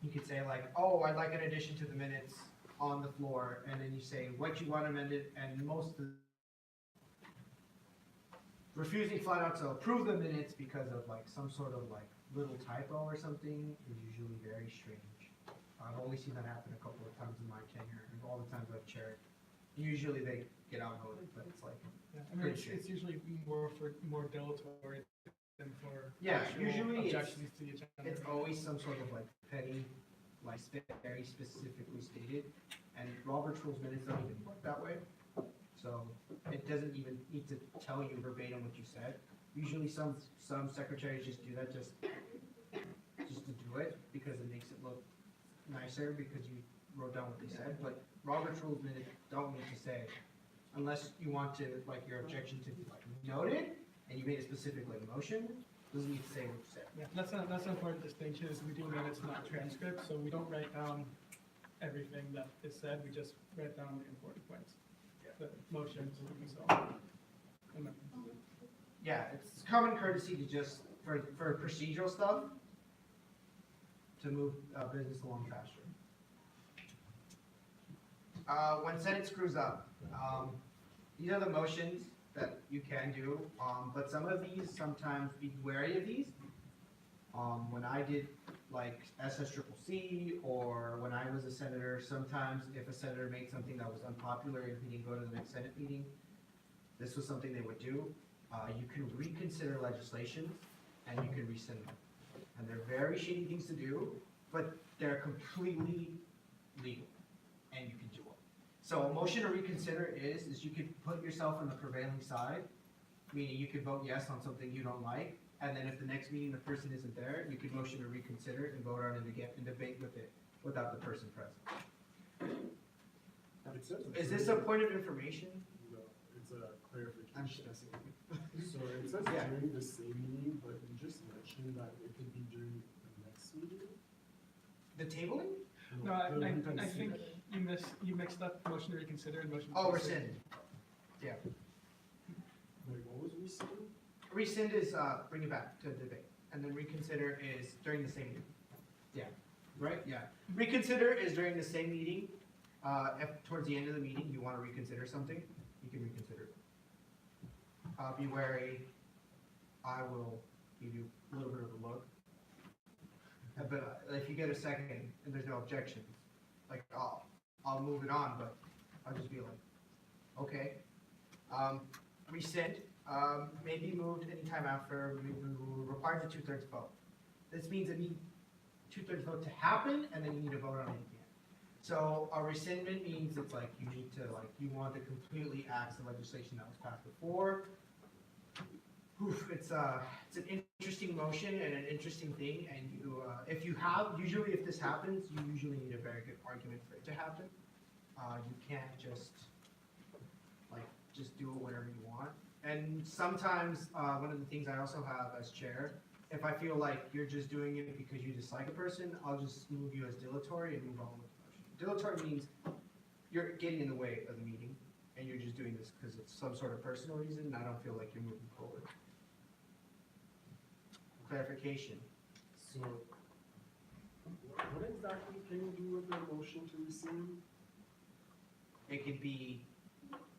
You could say like, oh, I'd like an addition to the minutes on the floor, and then you say what you want amended, and most of refusing flat out to approve the minutes because of like some sort of like little typo or something is usually very strange. I've only seen that happen a couple of times in my tenure, and all the times I've chaired. Usually they get outvoted, but it's like, Yeah, I mean, it's usually more dilatory than for yeah, actual usually objections to the agenda. it's always some sort of like petty, like very specifically stated, and Robert's Rules minutes don't even work that way. So it doesn't even need to tell you verbatim what you said. Usually some secretaries just do that just to do it because it makes it look nicer because you wrote down what they said. But Robert's Rules minutes don't need to say, unless you want to, like, your objection to be like noted and you made a specific like motion, doesn't need to say what you said. Yeah, that's an important distinction is we do minutes, not transcripts, so we don't write down everything that is said, we just write down the important points. The motions and so on. Yeah, it's common courtesy to just, for procedural stuff, to move business along faster. When Senate screws up, these are the motions that you can do, but some of these, sometimes be wary of these. When I did like SSCCC or when I was a senator, sometimes if a senator made something that was unpopular and he didn't go to the next Senate meeting, this was something they would do. You can reconsider legislation and you can rescind them. And they're very shitty things to do, but they're completely legal and you can do it. So a motion to reconsider is you could put yourself on the prevailing side, meaning you could vote yes on something you don't like, and then if the next meeting the person isn't there, you could motion to reconsider and vote on it again and debate with it without the person present. Is this a point of information? No, it's a clarification. I'm stressing. So it says Yeah. during the same meeting, but you just mentioned that it could be during the next meeting? The tabling? No, I reconsider. think you mixed up motion to reconsider and motion to. Oh, rescind. Yeah. Wait, what was rescind? Rescind is bring it back to debate, and then reconsider is during the same meeting. Yeah, right? Yeah. Reconsider is during the same meeting. If towards the end of the meeting you want to reconsider something, you can reconsider it. Be wary. I will give you a little bit of a look. But if you get a second and there's no objections, like I'll move it on, but I'll just be like, okay. Rescind. May be moved anytime after requires a 2/3 vote. This means it needs 2/3 vote to happen, and then you need to vote on it again. So a rescindment means it's like you need to you want to completely axe the legislation that was passed before. Oof, it's an interesting motion and an interesting thing, and you if you have usually if this happens, you usually need a very good argument for it to happen. You can't just do it whenever you want. And sometimes, one of the things I also have as chair, if I feel like you're just doing it because you dislike a person, I'll just move you as dilatory and move on with the motion. Dilatory means you're getting in the way of the meeting, and you're just doing this because it's some sort of personal reason, and I don't feel like you're moving forward. Clarification. So, what exactly can you do with the motion to rescind? It could be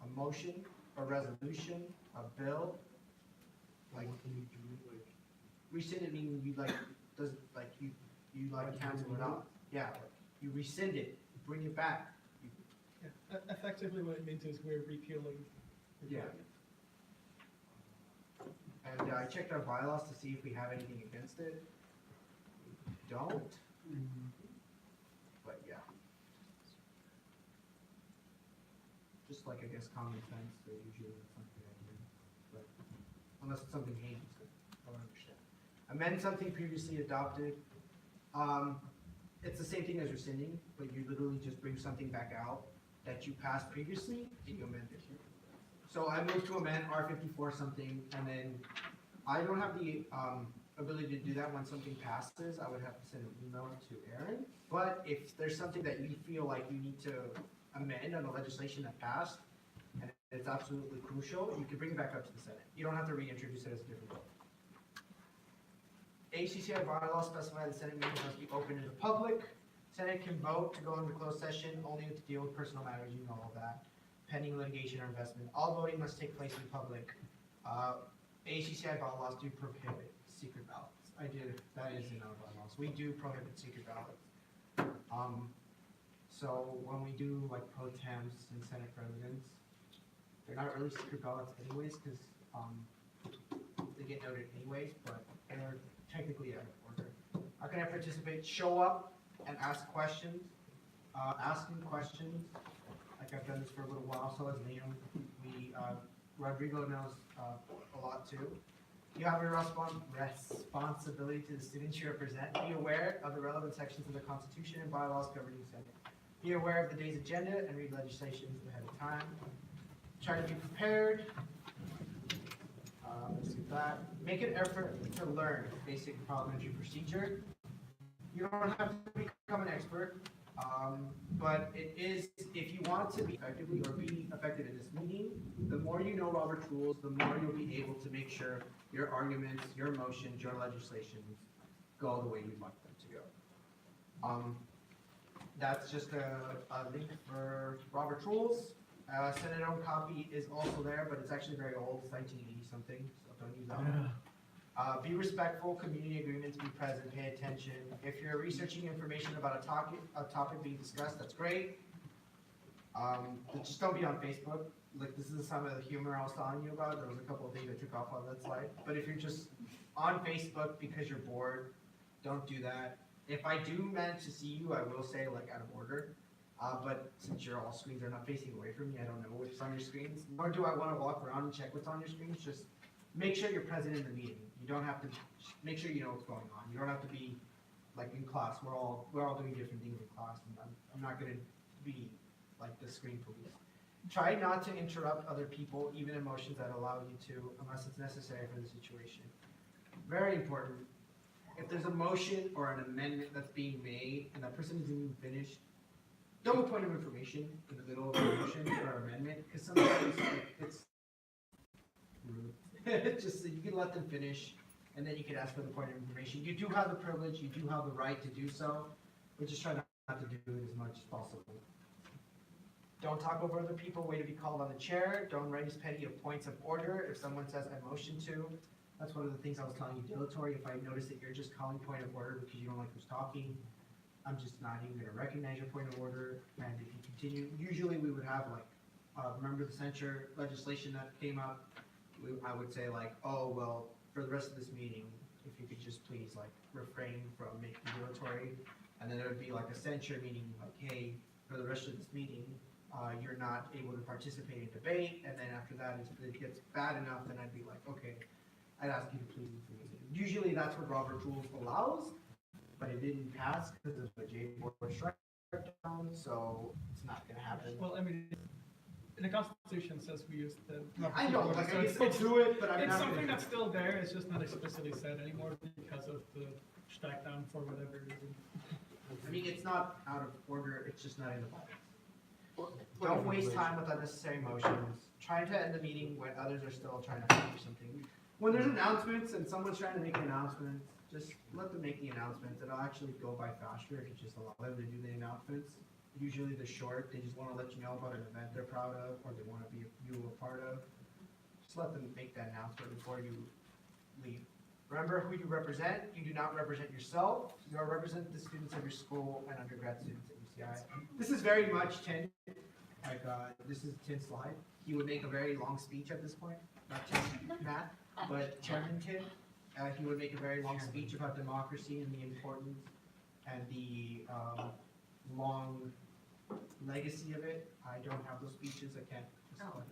a motion, a resolution, a bill. Like, what can you do, like? Rescind it meaning you cancel it out. Yeah, you rescind it, you bring it back. Effectively, what it means is we're repealing. Yeah. And I checked our bylaws to see if we have anything against it. We don't, but yeah. Just like, I guess, common sense, so usually it's something I do, but unless it's something heinous, I don't understand. Amend something previously adopted. It's the same thing as rescinding, but you literally just bring something back out that you passed previously and you amend it. So I moved to amend R54 something, and then I don't have the ability to do that when something passes. I would have to send an email to Aaron. But if there's something that you feel like you need to amend on the legislation that passed, and it's absolutely crucial, you can bring it back up to the Senate. You don't have to reintroduce it as a different vote. ACCI bylaws specify the Senate meeting must be open to the public. Senate can vote to go into closed session only to deal with personal matters, you know all that, pending litigation or investment. All voting must take place in public. ACCI bylaws do prohibit secret ballots. That is in our bylaws. We do prohibit secret ballots. So when we do like pro temps and Senate presidents, they're not really secret ballots anyways, because they get noted anyways, but they're technically out of order. How can I participate? Show up and ask questions. Asking questions, like I've done this for a little while, so has Liam. Rodrigo knows a lot too. You have a responsibility to the students you represent. Be aware of the relevant sections of the Constitution and bylaws governing Senate. Be aware of the day's agenda and read legislation ahead of time. Try to be prepared. Let's do that. Make an effort to learn basic parliamentary procedure. You don't have to become an expert, but it is, if you want to be effectively or be effective in this meeting, the more you know Robert's rules, the more you'll be able to make sure your arguments, your motions, your legislations go the way you'd like them to go. That's just a link for Robert's rules. Senate-owned copy is also there, but it's actually very old, it's 1980 something, so don't use that one. Be respectful, community agreements, be present, pay attention. If you're researching information about a topic being discussed, that's great. But just don't be on Facebook. Like, this is some of the humor I was telling you about. There was a couple of things I took off on that slide. But if you're just on Facebook because you're bored, don't do that. If I do manage to see you, I will say, like, out of order. But since all screens are not facing away from me, I don't know what's on your screens. Nor do I want to walk around and check what's on your screens. Just make sure you're present in the meeting. You don't have to, make sure you know what's going on. You don't have to be like in class. We're all doing different things in class, and I'm not going to be like the screen police. Try not to interrupt other people, even in motions that allow you to, unless it's necessary for the situation. Very important. If there's a motion or an amendment that's being made and that person isn't even finished, double point of information in the middle of a motion or amendment, because sometimes it's rude. Just so you can let them finish, and then you can ask for the point of information. You do have the privilege, you do have the right to do so, but just try not to do it as much as possible. Don't talk over other people, wait to be called on the chair. Don't raise petty points of order if someone says I motion to. That's one of the things I was telling you, dilatory. If I notice that you're just calling point of order because you don't like who's talking, I'm just not even gonna recognize your point of order. And if you continue, usually we would have like, remember the censure legislation that came up? I would say like, oh, well, for the rest of this meeting, if you could just please like refrain from making dilatory. And then there would be like a censure meeting, like, hey, for the rest of this meeting, you're not able to participate in debate. And then after that, if it gets bad enough, then I'd be like, okay, I'd ask you to please leave the meeting. Usually that's what Robert's rules allows, but it didn't pass because of the J board strike down, so it's not gonna happen. Well, I mean, the Constitution says we use the. I know, like, I can So still do it, but I'm it's not something gonna. that's still there, it's just not explicitly said anymore because of the strike down for whatever reason. I mean, it's not out of order, it's just not in the bylaws. Don't waste time with unnecessary motions. Try to end the meeting when others are still trying to finish something. When there's announcements and someone's trying to make an announcement, just let them make the announcements. It'll actually go by faster if you just allow them to do the announcements. Usually they're short, they just want to let you know about an event they're proud of or they want to be you a part of. Just let them make that announcement before you leave. Remember who you represent. You do not represent yourself. You represent the students of your school and undergrad students at UCI. This is very much Tin. Like, this is Tin's slide. He would make a very long speech at this point. Not Tin, Matt. but Chesterton, he would make a very long speech about democracy and the importance and the long legacy of it. I don't have those speeches. I can't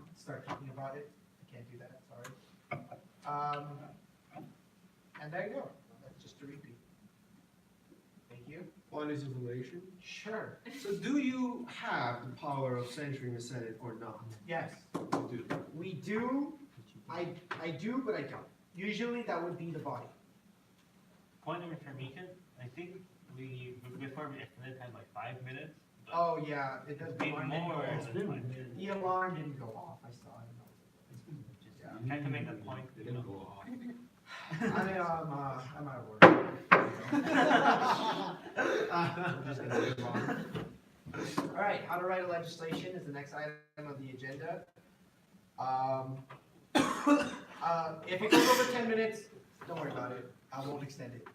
just start talking about it. I can't do that. Sorry. And there you go. That's just a repeat. Thank you. Honest information. Sure. So do you have the power of censuring the Senate or not? Yes. You do. We do. I do, but I don't. Usually that would be the body. Point of information, I think before we extended had like 5 minutes. but Oh, yeah, it does. It's been alarm didn't more go than off. 5 minutes. The alarm didn't go off. I saw it. Just had to make that point, They you didn't know. go off. I'm out of work. I'm just gonna move on. All right, how to write a legislation is the next item of the agenda. If it goes over 10 minutes, don't worry about it. I won't extend it.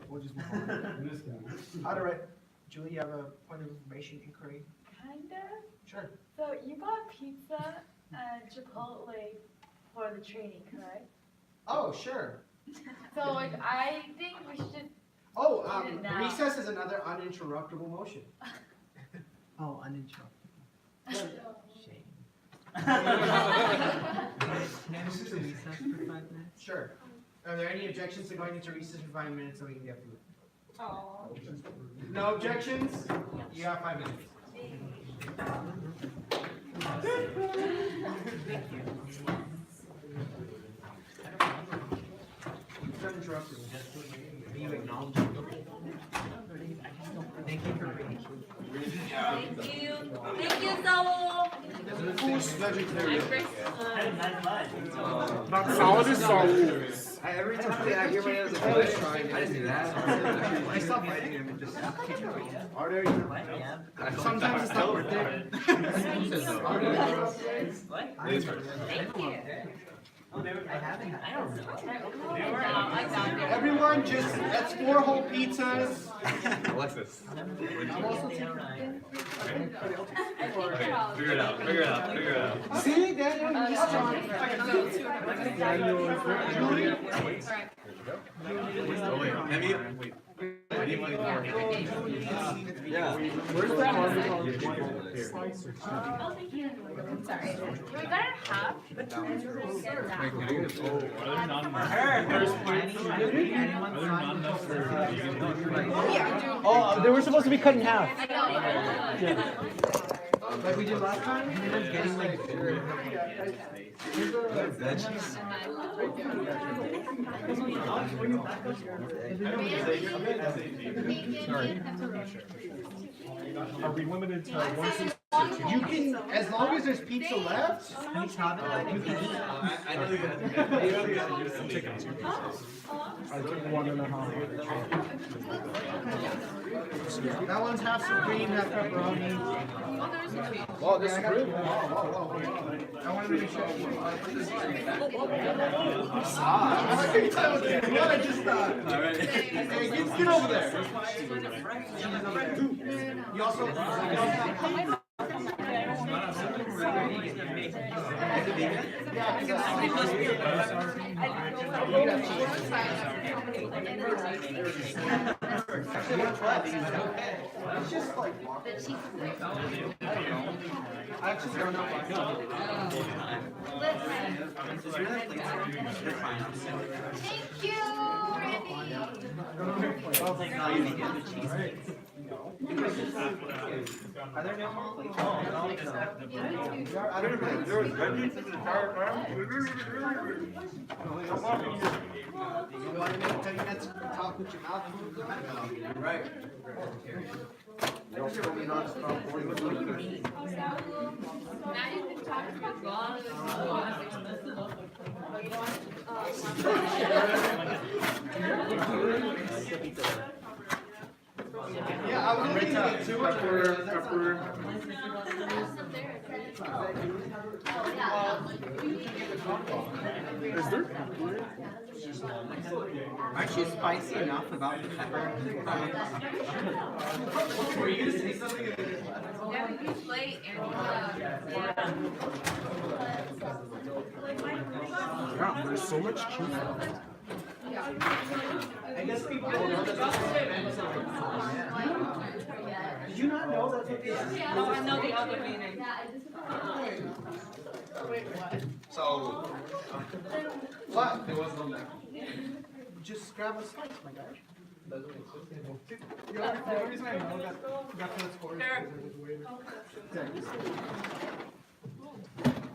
We'll just move on. How to write, Julie, you have a point of information inquiry? Kinda. Sure. So you got pizza and Chipotle for the training, correct? Oh, sure. So like I think we should. Oh, Eat it now. recess is another uninterruptible motion. Oh, uninterrupted. Shame. Can I move to recess for 5 minutes? Sure. Are there any objections to going into recess for 5 minutes so we can get food? Oh. No objections? You have 5 minutes. Don't interrupt me. You acknowledge it. Thank you for bringing. Thank you. Thank you, Saul. Who's vegetarian? Salad is salad. Every time I hear my name, I was trying. I didn't do that. I stopped fighting him and just. Are there? Sometimes it's not worth it. Thank you. I haven't. I don't know. Everyone, that's 4 whole pizzas. Alexis. I'm also taking. Figure it out, figure it out, figure it out. See, Daniel, he's trying. Oh, wait, maybe. Yeah. Where's the Parmesan here? Sorry. Can we got it half? Oh, they were supposed to be cut in half. Like we did last time? Everyone's getting like. Are we limited to one piece? You can, as long as there's pizza left. You have it, like, you can eat. I know you gotta do that. You know you gotta do some chicken. I took 1.5. That one's half supreme, half pepperoni. Well, this is good. I wanted to make sure. What I just thought. Alright. Hey, get over there. You also. It's just like I actually don't know. Thank you, Randy. Are there no more? I don't know. There was vengeance in the entire time. You want to make 10 minutes talk with your mouth? Right. You don't tell me not to stop. Now you can talk about God. Yeah, I was looking at too much. Is there? Aren't you spicy enough about the pepper? Were you gonna say something? Yeah, he's late and Yeah, there's so much cheese. I guess people don't know that that's what amendments are. Did you not know that's what they are? No, I know the other meaning. So. What? There was no back. Just grab a slice, my guy. The only reason I know that that's what it's for is because it was waived.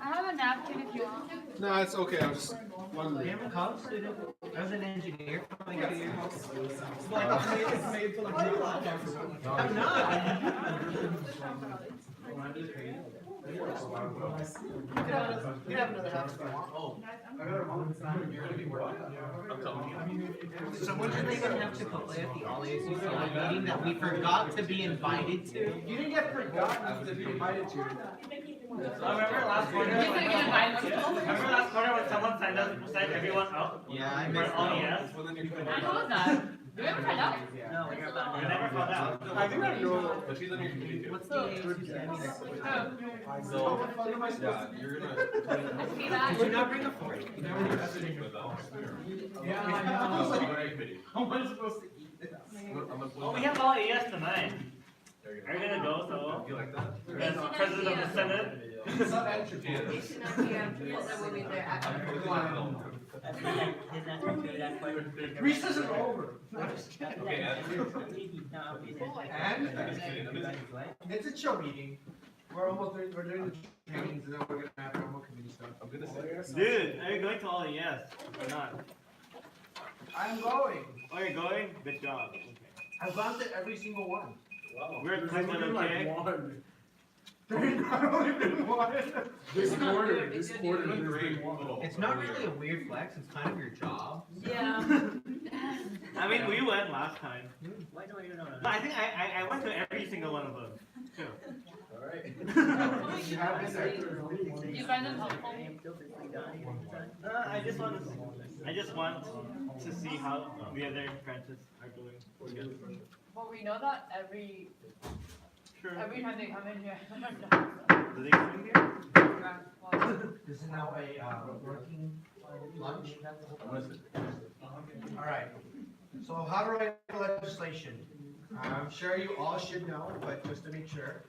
I have a napkin if you want. No, it's okay. I was just wondering. You have a college student? I was an engineer for like 2 years. It's made to like make a lot of sense. I'm not. You can have another half if you want. Oh. You're gonna be working. So when did they even have Chipotle at the All ASUCI meeting that we forgot to be invited to? You didn't get forgotten to be invited to. Remember last quarter? Remember last quarter when someone signed everyone up? Yeah, I For missed all that. yes? Who was that? Do we ever find out? No, we We never found out. I think I know. But she's on your committee too. What's the ASUCI? So, yeah, you're gonna. See that? Did you not bring a fork? With, Yeah, I You're know. on your committee. How am I supposed to eat this? Oh, we have all yes tonight. There you Are you gonna go, so? You like that? As president of the Senate? Some entropy. They should not be Chipotle will be there after. Recess is over. Okay, And it's a chill meeting. We're almost doing, we're doing the trainings and then we're gonna have normal committee stuff. I'm gonna say. Dude, are you going to all yes or not? I'm going. Oh, you're going? Good job. Okay. I've gone to every single one. We're kind of okay. There's not only been one. This quarter, there's been one. It's not really a weird flex, it's kind of your job. Yeah. I mean, we went last time. Why don't you know? But I think I went to every single one of them. Too. Alright. You have been there. Do you find them helpful? I just want to see how the other branches are doing. Well, we know that every Sure. time they come in here. Do they come here? This is now a working lunch. Alright, so how to write legislation. I'm sure you all should know, but just to make sure,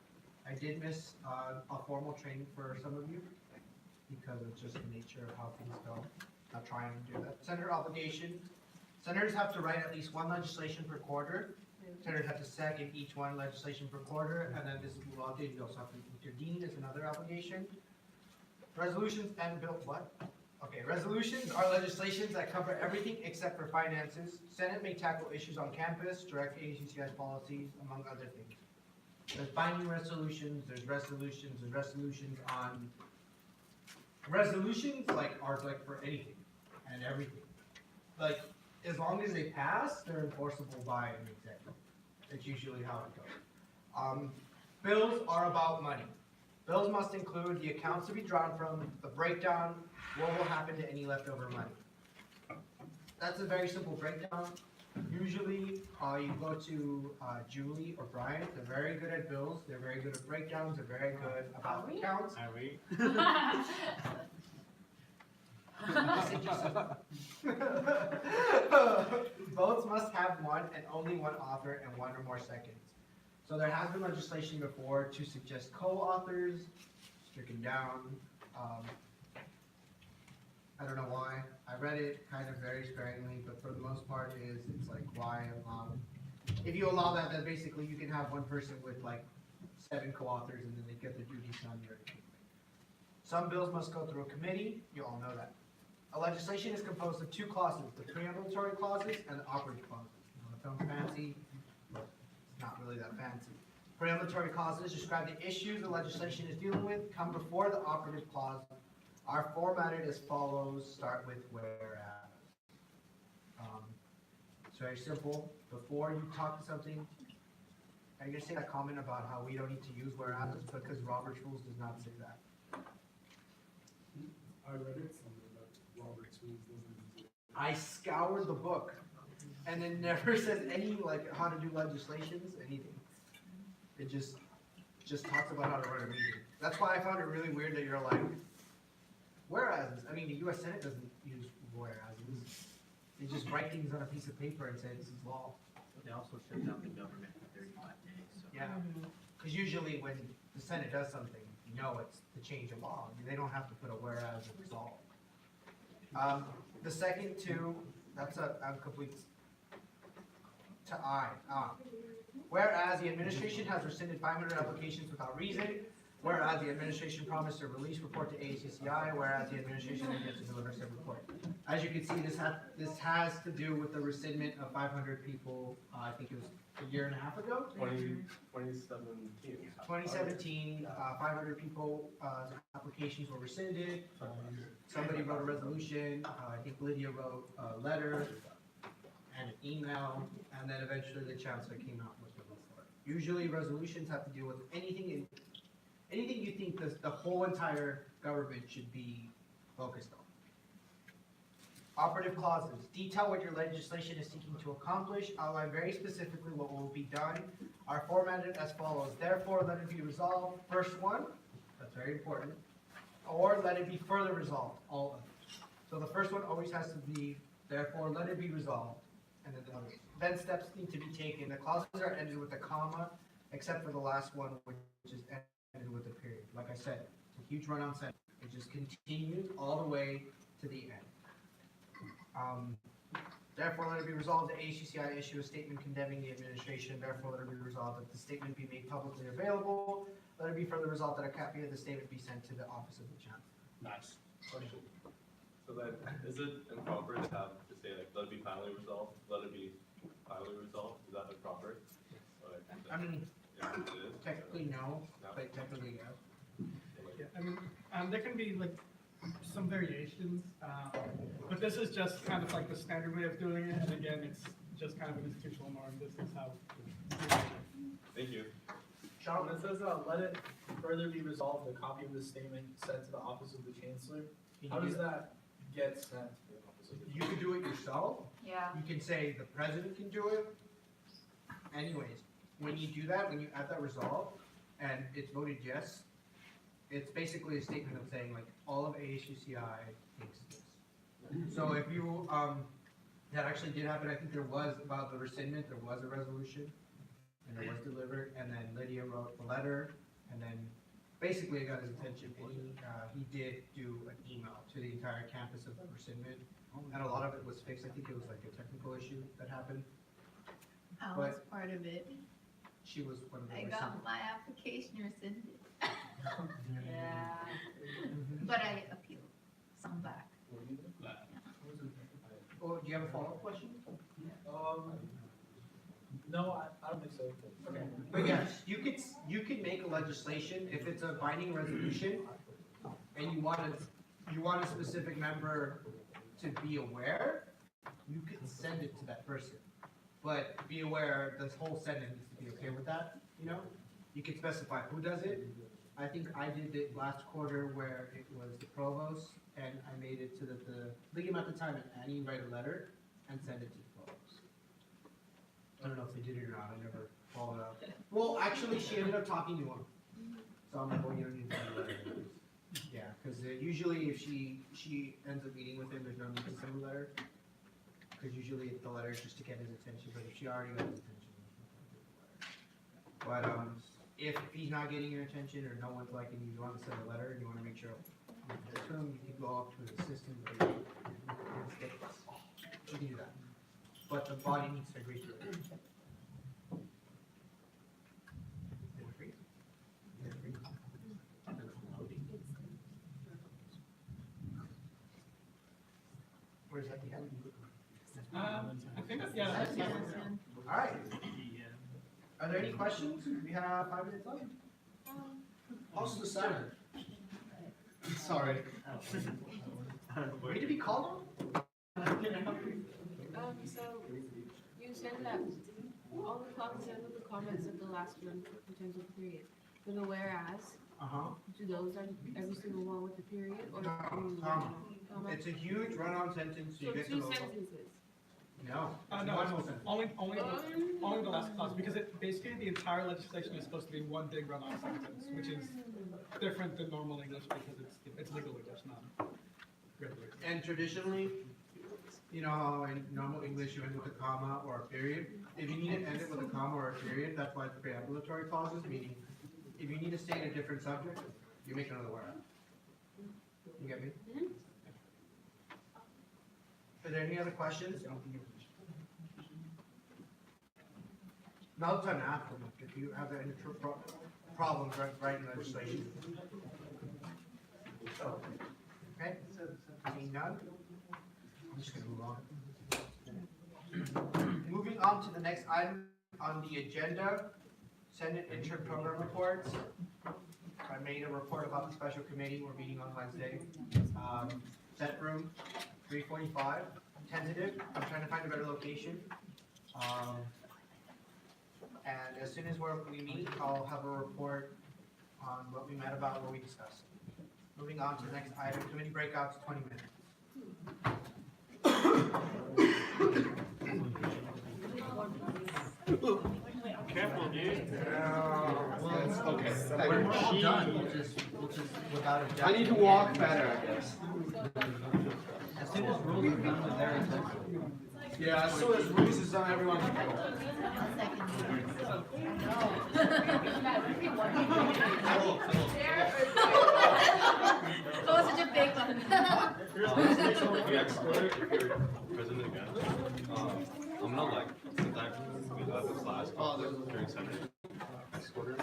I did miss a formal training for some of you because it's just the nature of how things go. I'll try and do that. Senator obligation. Senators have to write at least one legislation per quarter. Senators have to second each one legislation per quarter, and then this is law date. You also have to intervene is another obligation. Resolutions and bill, what? Okay, resolutions are legislations that cover everything except for finances. Senate may tackle issues on campus, direct ASUCI's policies, among other things. There's binding resolutions, there's resolutions on, resolutions like are like for anything and everything. Like, as long as they pass, they're enforceable by an executive. That's usually how it goes. Bills are about money. Bills must include the accounts to be drawn from, the breakdown, what will happen to any leftover money. That's a very simple breakdown. Usually, you go to Julie or Brian. They're very good at bills. They're very good at breakdowns. They're very good about accounts. Are we? Votes must have one and only one author and one or more seconds. So there has been legislation before to suggest co-authors, stricken down. I don't know why. I read it kind of very sparingly, but for the most part it's like why allow. If you allow that, then basically you can have one person with like 7 co-authors and then they get their duties done. Some bills must go through a committee. You all know that. A legislation is composed of 2 clauses, the preambulatory clauses and the operative clauses. Now, it sounds fancy, but it's not really that fancy. Preambulatory clauses describe the issues the legislation is dealing with, come before the operative clause, are formatted as follows, start with whereas. It's very simple. Before you talk to something, are you gonna say that comment about how we don't need to use whereas because Robert's rules does not say that? I read it somewhere that Robert's questions, doesn't do. I scoured the book, and it never says any, like, how to do legislations, anything. It just talks about how to run a meeting. That's why I found it really weird that you're like, whereas, I mean, the US Senate doesn't use whereas. They just write things on a piece of paper and say, this is law. They also shut down the government for 35 days, so. Yeah, because usually when the Senate does something, you know it's to change a law. I mean, they don't have to put a whereas or resolve. The second two, I'm complete to I. Whereas the administration has rescinded 500 applications without reason, whereas the administration promised a release report to ASUCI, whereas the administration has yet to deliver said report. As you can see, this has to do with the rescindment of 500 people, I think it was a year and a half ago? 2017. 2017, 500 people, applications were rescinded. Somebody wrote a resolution, I think Lydia wrote a letter and an email, and then eventually the chancellor came out with the report. Usually resolutions have to deal with anything you think the whole entire government should be focused on. Operative clauses detail what your legislation is seeking to accomplish, outline very specifically what will be done, are formatted as follows. Therefore, let it be resolved, first one, that's very important, or let it be further resolved, all others. So the first one always has to be, therefore, let it be resolved, and then the others. Then steps need to be taken. The clauses are ended with a comma, except for the last one, which is ended with a period. Like I said, it's a huge run-on sentence. It just continues all the way to the end. Therefore, let it be resolved that ASUCI issue a statement condemning the administration. Therefore, let it be resolved that the statement be made publicly available. Let it be further resolved that a copy of the statement be sent to the office of the chancellor. Nice. Question. So then, is it improper to have to say like, let it be finally resolved, let it be finally resolved? Is that improper? I mean, Yeah, it is. technically no, No. but technically yes. Yeah, I mean, there can be like some variations, but this is just kind of like the standard way of doing it, and again, it's just kind of an institutional norm, this is how. Thank you. Sean, When it says, let it further be resolved, a copy of the statement sent to the office of the chancellor, how does that get sent to the office of the? you can do it yourself. Yeah. You can say the president can do it. Anyways, when you do that, when you add that resolve, and it's voted yes, it's basically a statement of saying like, all of ASUCI thinks this. So if you, that actually did happen, I think there was, about the rescindment, there was a resolution, and it was delivered, and then Lydia wrote the letter, and then basically it got his attention, and he did do an email to the entire campus of the rescindment, and a lot of it was fixed. I think it was like a technical issue that happened. I But- was part of it. She was one of the I got my application rescinded, Yeah. but I appealed some back. Oh, do you have a follow-up question? No, I don't think so. Okay. But yes, you could make a legislation, if it's a binding resolution, and you want a specific member to be aware, you could send it to that person. But be aware, this whole Senate needs to be okay with that, you know? You could specify who does it. I think I did it last quarter where it was the provost, and I made it so that the league at the time and Annie write a letter and send it to the provost. I don't know if they did it or not, I never followed up. Well, actually, she ended up talking to him. So I'm like, well, you don't need to send a letter. Yeah, because usually if she ends up meeting with him, there's no need to send a letter. Because usually the letter is just to get his attention, but if she already got his attention, there's no point in the letter. But if he's not getting your attention or no one's liking you, want to send a letter and you want to make sure you get to him, you can go up to his assistant or you can do that. But the body needs to agree to it. Where's that the end? I think, yeah, that's it. All right. Are there any questions? We have 5 minutes left. How's the Senate? Sorry. Ready to be called on? So you said that all the comments and the comments of the last one in terms of period. For the whereas, Do those are every single one with the period or? Comma. It's a huge run-on sentence, so you So get to two know. sentences. No. No, one no, sentence. only the last clause, because basically the entire legislation is supposed to be one big run-on sentence, which is different than normal English because it's legal English, not regular. And traditionally, you know how in normal English you end with a comma or a period? If you need to end it with a comma or a period, that's why it's preambulatory clauses, meaning if you need to state a different subject, you make another word. You get me? Are there any other questions? Now it's time to ask them if you have any problems writing legislation. So, okay, seeing none, I'm just gonna move on. Moving on to the next item on the agenda, Senate interim program reports. I made a report about the special committee we're meeting on Wednesday. Senate room 345, tentative. I'm trying to find a better location. And as soon as we meet, I'll have a report on what we met about, what we discussed. Moving on to the next item, committee breakouts, 20 minutes. Careful, dude. Okay. We're all done, we'll just, without objection. I need to walk better, I guess. As soon as rules are done with their agenda. Yeah, as soon as Reese is done, everyone can go. That was such a big one. If you explore, if you're president again, I'm not like, sometimes we have this class during Sunday, next quarter.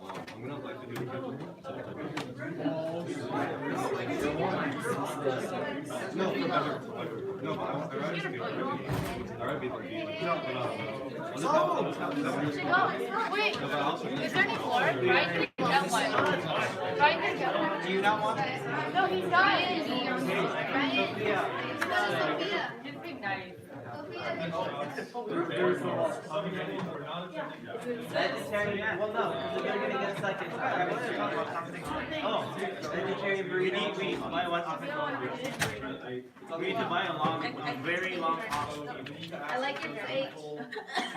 I'm gonna like to do the paper. No, for better. No, but I'd rather be Wait, is there any more? Ryan can get one. Ryan can get one. Do you not want? No, he's not. Sophia. It's big nice. Vegetarian, well, no, because they're gonna get seconds. I wanted to talk about something. Oh, vegetarian burrito. We need to buy one office. We need to buy a very long office. I like your plate. For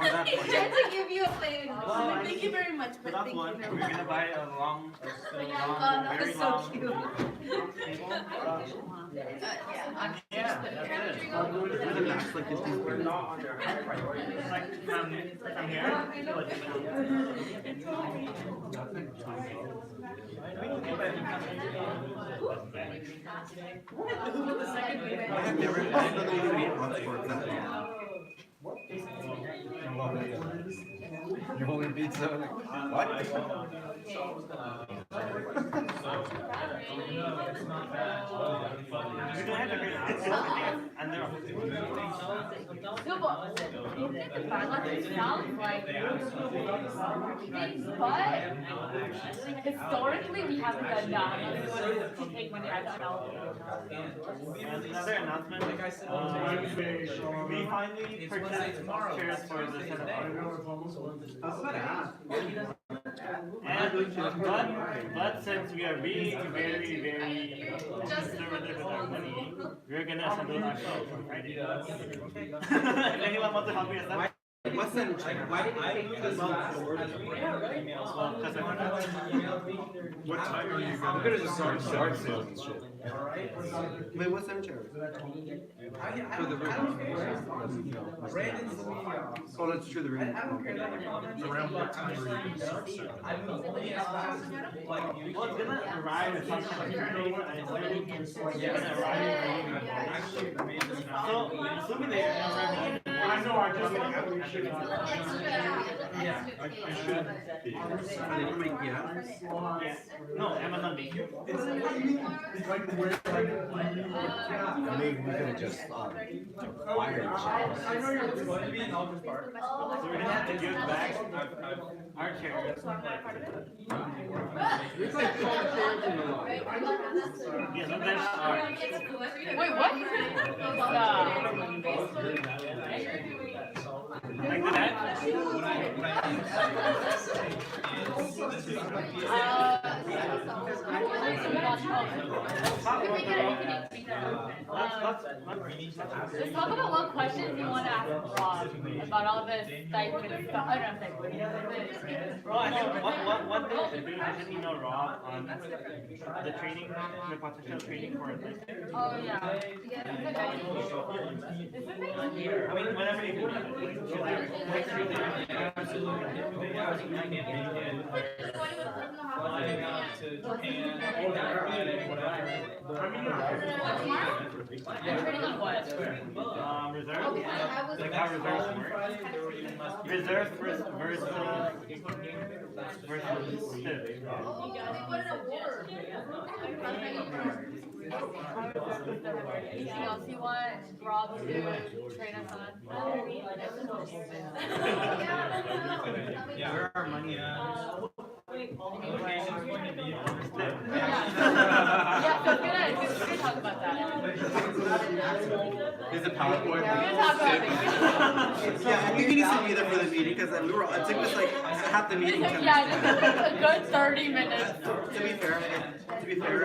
that He's one. trying to give you a plate. Well, Thank you very much, For but that thank you one, very we're much. gonna buy a long, That very was so long. cute. Table. Yeah. Yeah, that's it. We're not on your high priority. Like from here. I have never, I didn't know they even eat lunch for that long. You're holding pizza, what? We don't have to agree on it. I think it's under 50. No, but it sounds like things, but historically we haven't done that. To take money out of And another announcement, we finally purchased chairs for the Senate. I was gonna ask. But since we are being very, very conservative with our money, we're gonna assemble ourselves on Friday. If anyone wants to help me assemble. What's that? Why did I move this back forward? What time are you gonna? I'm gonna just start sales and shit. Wait, what's that chair? For the room. Oh, that's true, the room. Around what time are you gonna start serving? Well, it's gonna arrive at some kind of Friday, and it's gonna arrive. So, assuming they are I know, I just like how we should. Extra. I should be. They don't make, yeah. Yeah. No, Amazon make you. It's like where, I mean, we could have just, wired it. I know you're. So we're gonna have to give back our chairs. It's like 12 chairs in the line. Yeah, so there's our. Wait, Like that? Let's talk about what questions you want to ask Rob about all this stipend stuff. I don't know, stipend. Well, I think one thing to do is just email Rob on the training, the potential training for it. Oh, yeah. I mean, whenever you can. Flying out to Japan, Friday, whatever. Training on what? Reserve? Like how reserves work? Reserve versus civ. Anything else you want Rob to train us on? Yeah. Where our money Yeah, so we're gonna talk about that. Is it PowerPoint? We're gonna talk about it. Yeah, I think he needs to be there for the meeting because we were. It took us like half the meeting. To Yeah, just a good 30 minutes. To be fair,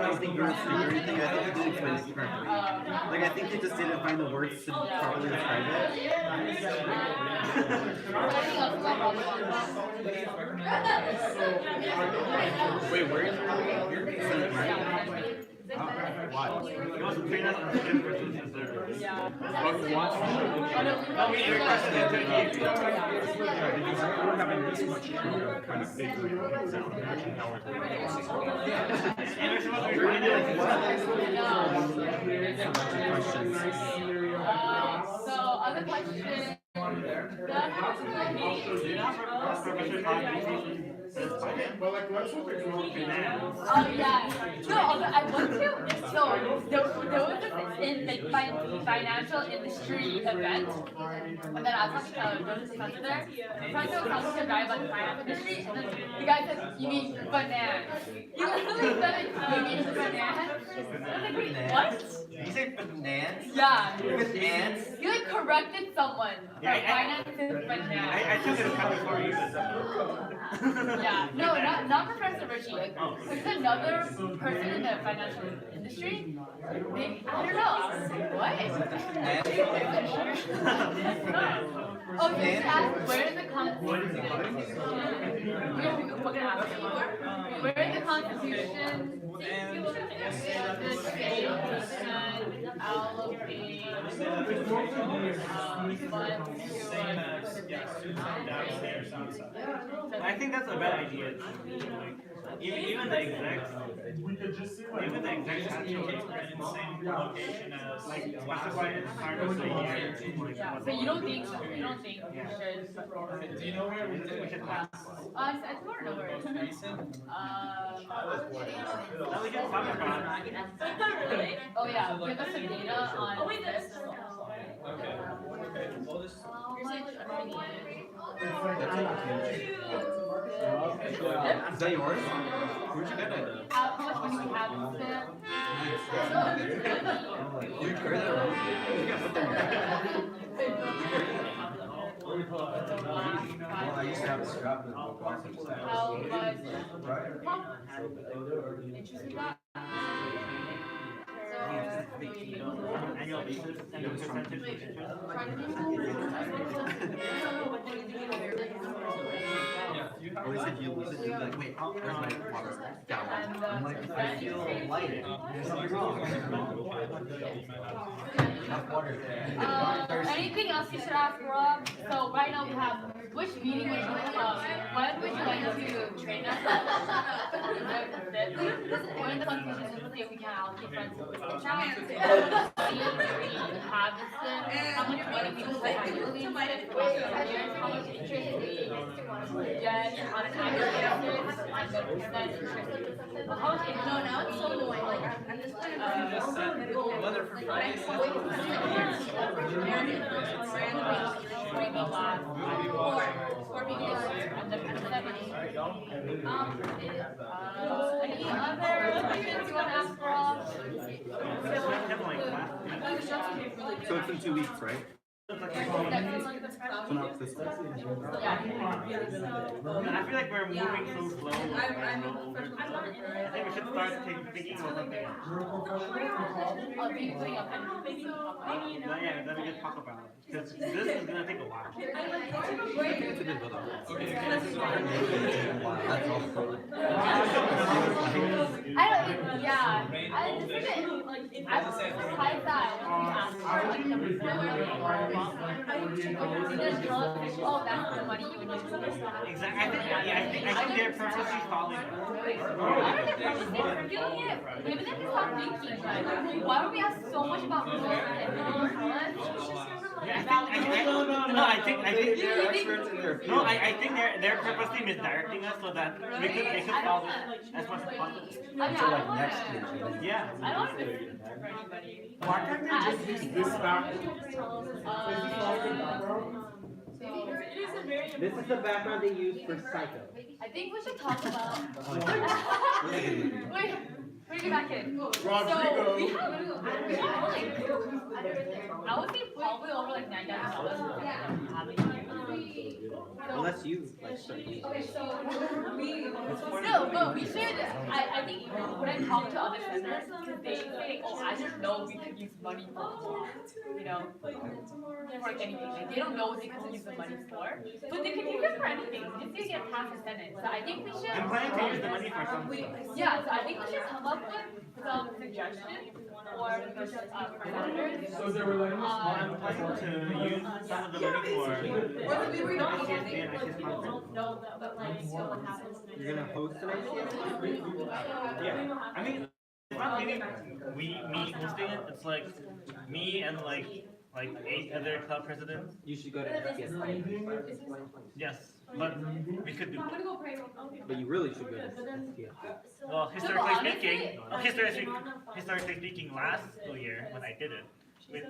I don't think you were saying anything. I think you did explain it correctly. Like I think you just didn't find the words to properly describe it. Wait, where is it? Why? You want to train us on civ versus reserve? Yeah. No, we requested it to you. We're having this much kind of big example, actually how we're doing it. And we're supposed to be finding So other questions? But like, let's look at your Oh yeah. No, I went to so there was this financial industry event, and then I was talking to there was a professor there. The professor was talking to a guy about the finance industry, and then the guy said, "You mean bananas?" He literally said, "You mean bananas?" I was like, "What?" You say bananas? Yeah. Bananas? He like corrected someone. That finance is bananas. I took it a couple for you. Yeah, no, not Professor Richie. Like, there's another person in the financial industry. They, I don't know. I was like, what? Oh, you just asked where the Constitution. We're gonna ask you. Where the Constitution allocate I think that's a bad idea. Even the execs, we could just see like even the execs have to In the same location as like specify it as part of the year. Yeah, so you don't think so? You don't think we should? Do you know where we did pass? I don't know where it is. Recent? No, we can talk about it. Oh yeah, give us some data on this. Okay. Okay. Well, this. Is that yours? Where'd you get it? How much money we have in spare? You carry that around? You can't put that Well, I used to have a strap in the book also. How much? Interested in that? Annual basis and the percentage of interest. Or you said you lose it, you'd be like, wait, where's my water? Down. I'm like, I feel light. There's something wrong. Enough water there. Anything else you should ask Rob? So right now we have, which meeting would you, when would you like to train us? When the Constitution is if we can allocate funds to the challenge. We have this thing, how much money we spend annually, how much interest we get on an annual basis, and the percent interest. How much interest? No, now it's so annoying, like, I'm just trying to. Weather for Friday. Four people. And the percent. Any other questions you want to ask Rob? So it's in 2 weeks, right? So now it's this one. Yeah. I feel like we're moving so slow. I think we should start thinking about something else. Yeah, then we can talk about it. Because this is gonna take a while. It's a bit better. I don't, yeah, I just think that, besides that, I like the oh, that's the money you would use. Exactly. I think they're purposely stalling. I don't think they're doing it. Maybe they can stop thinking, like, why would we ask so much about rules and college? No, I think They're experts in their field. no, I think they're purposely misdirecting us so that they could solve it as much as possible. Until like next year. Yeah. I don't want to for anybody. Why can't they just use this back? This is the background they use for Psycho. I think we should talk about. Wait, bring it back in. Rodrigo. So we have like, I would say probably over like $9,000. Unless you like start using. Okay, so no, but we should. I think when I talk to other senators, because they say, oh, I didn't know we could use money for law, you know, for like anything. Like, they don't know what they can use the money for, but they can use it for anything. It's gonna get past the Senate. So I think we should. I'm planning to use the money for something. Yeah, so I think we should come up with some suggestions for the senators. So they were letting us I'm planning to use some of the money for ICSD and ICS conference. You're gonna host an ICS? Yeah, I mean, it's not really me hosting it, it's like me and like 8 other club presidents. You should go to ICS. Yes, but we could do it. But you really should go to ICS. Well, historically speaking, last school year when I did it,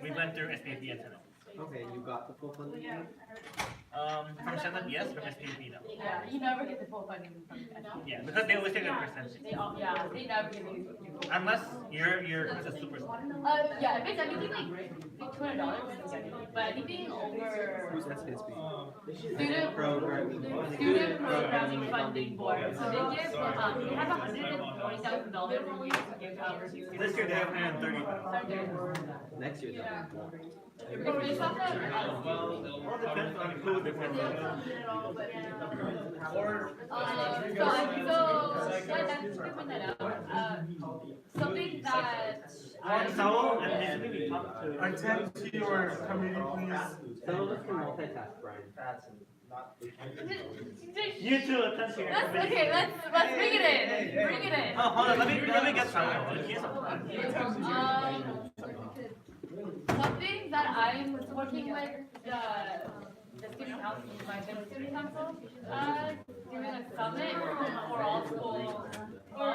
we went through SPP and Senate. Okay, you got the full funding? From Senate, yes, from SPP, no. Yeah, you never get the full funding from the SPP. Yeah, because they always take a percentage. They never give you. Unless you're a super small. Yeah, if it's anything like $200, but anything over. Who's SPSB? Student Programming Funding Board. So they give, they have $140,000 a year to give out. This year they have 130,000. Next year, though. It's based off of. All depends on who depends on. Something that. Saul and we talked to. Attend to your committee, please. Some of us can multitask, Brian. You two attend to your committee. Okay, let's bring it in. Bring it in. Oh, hold on, let me get Saul. He has a plan. Something that I'm working with the student council, my student council, doing a summit for all schools, or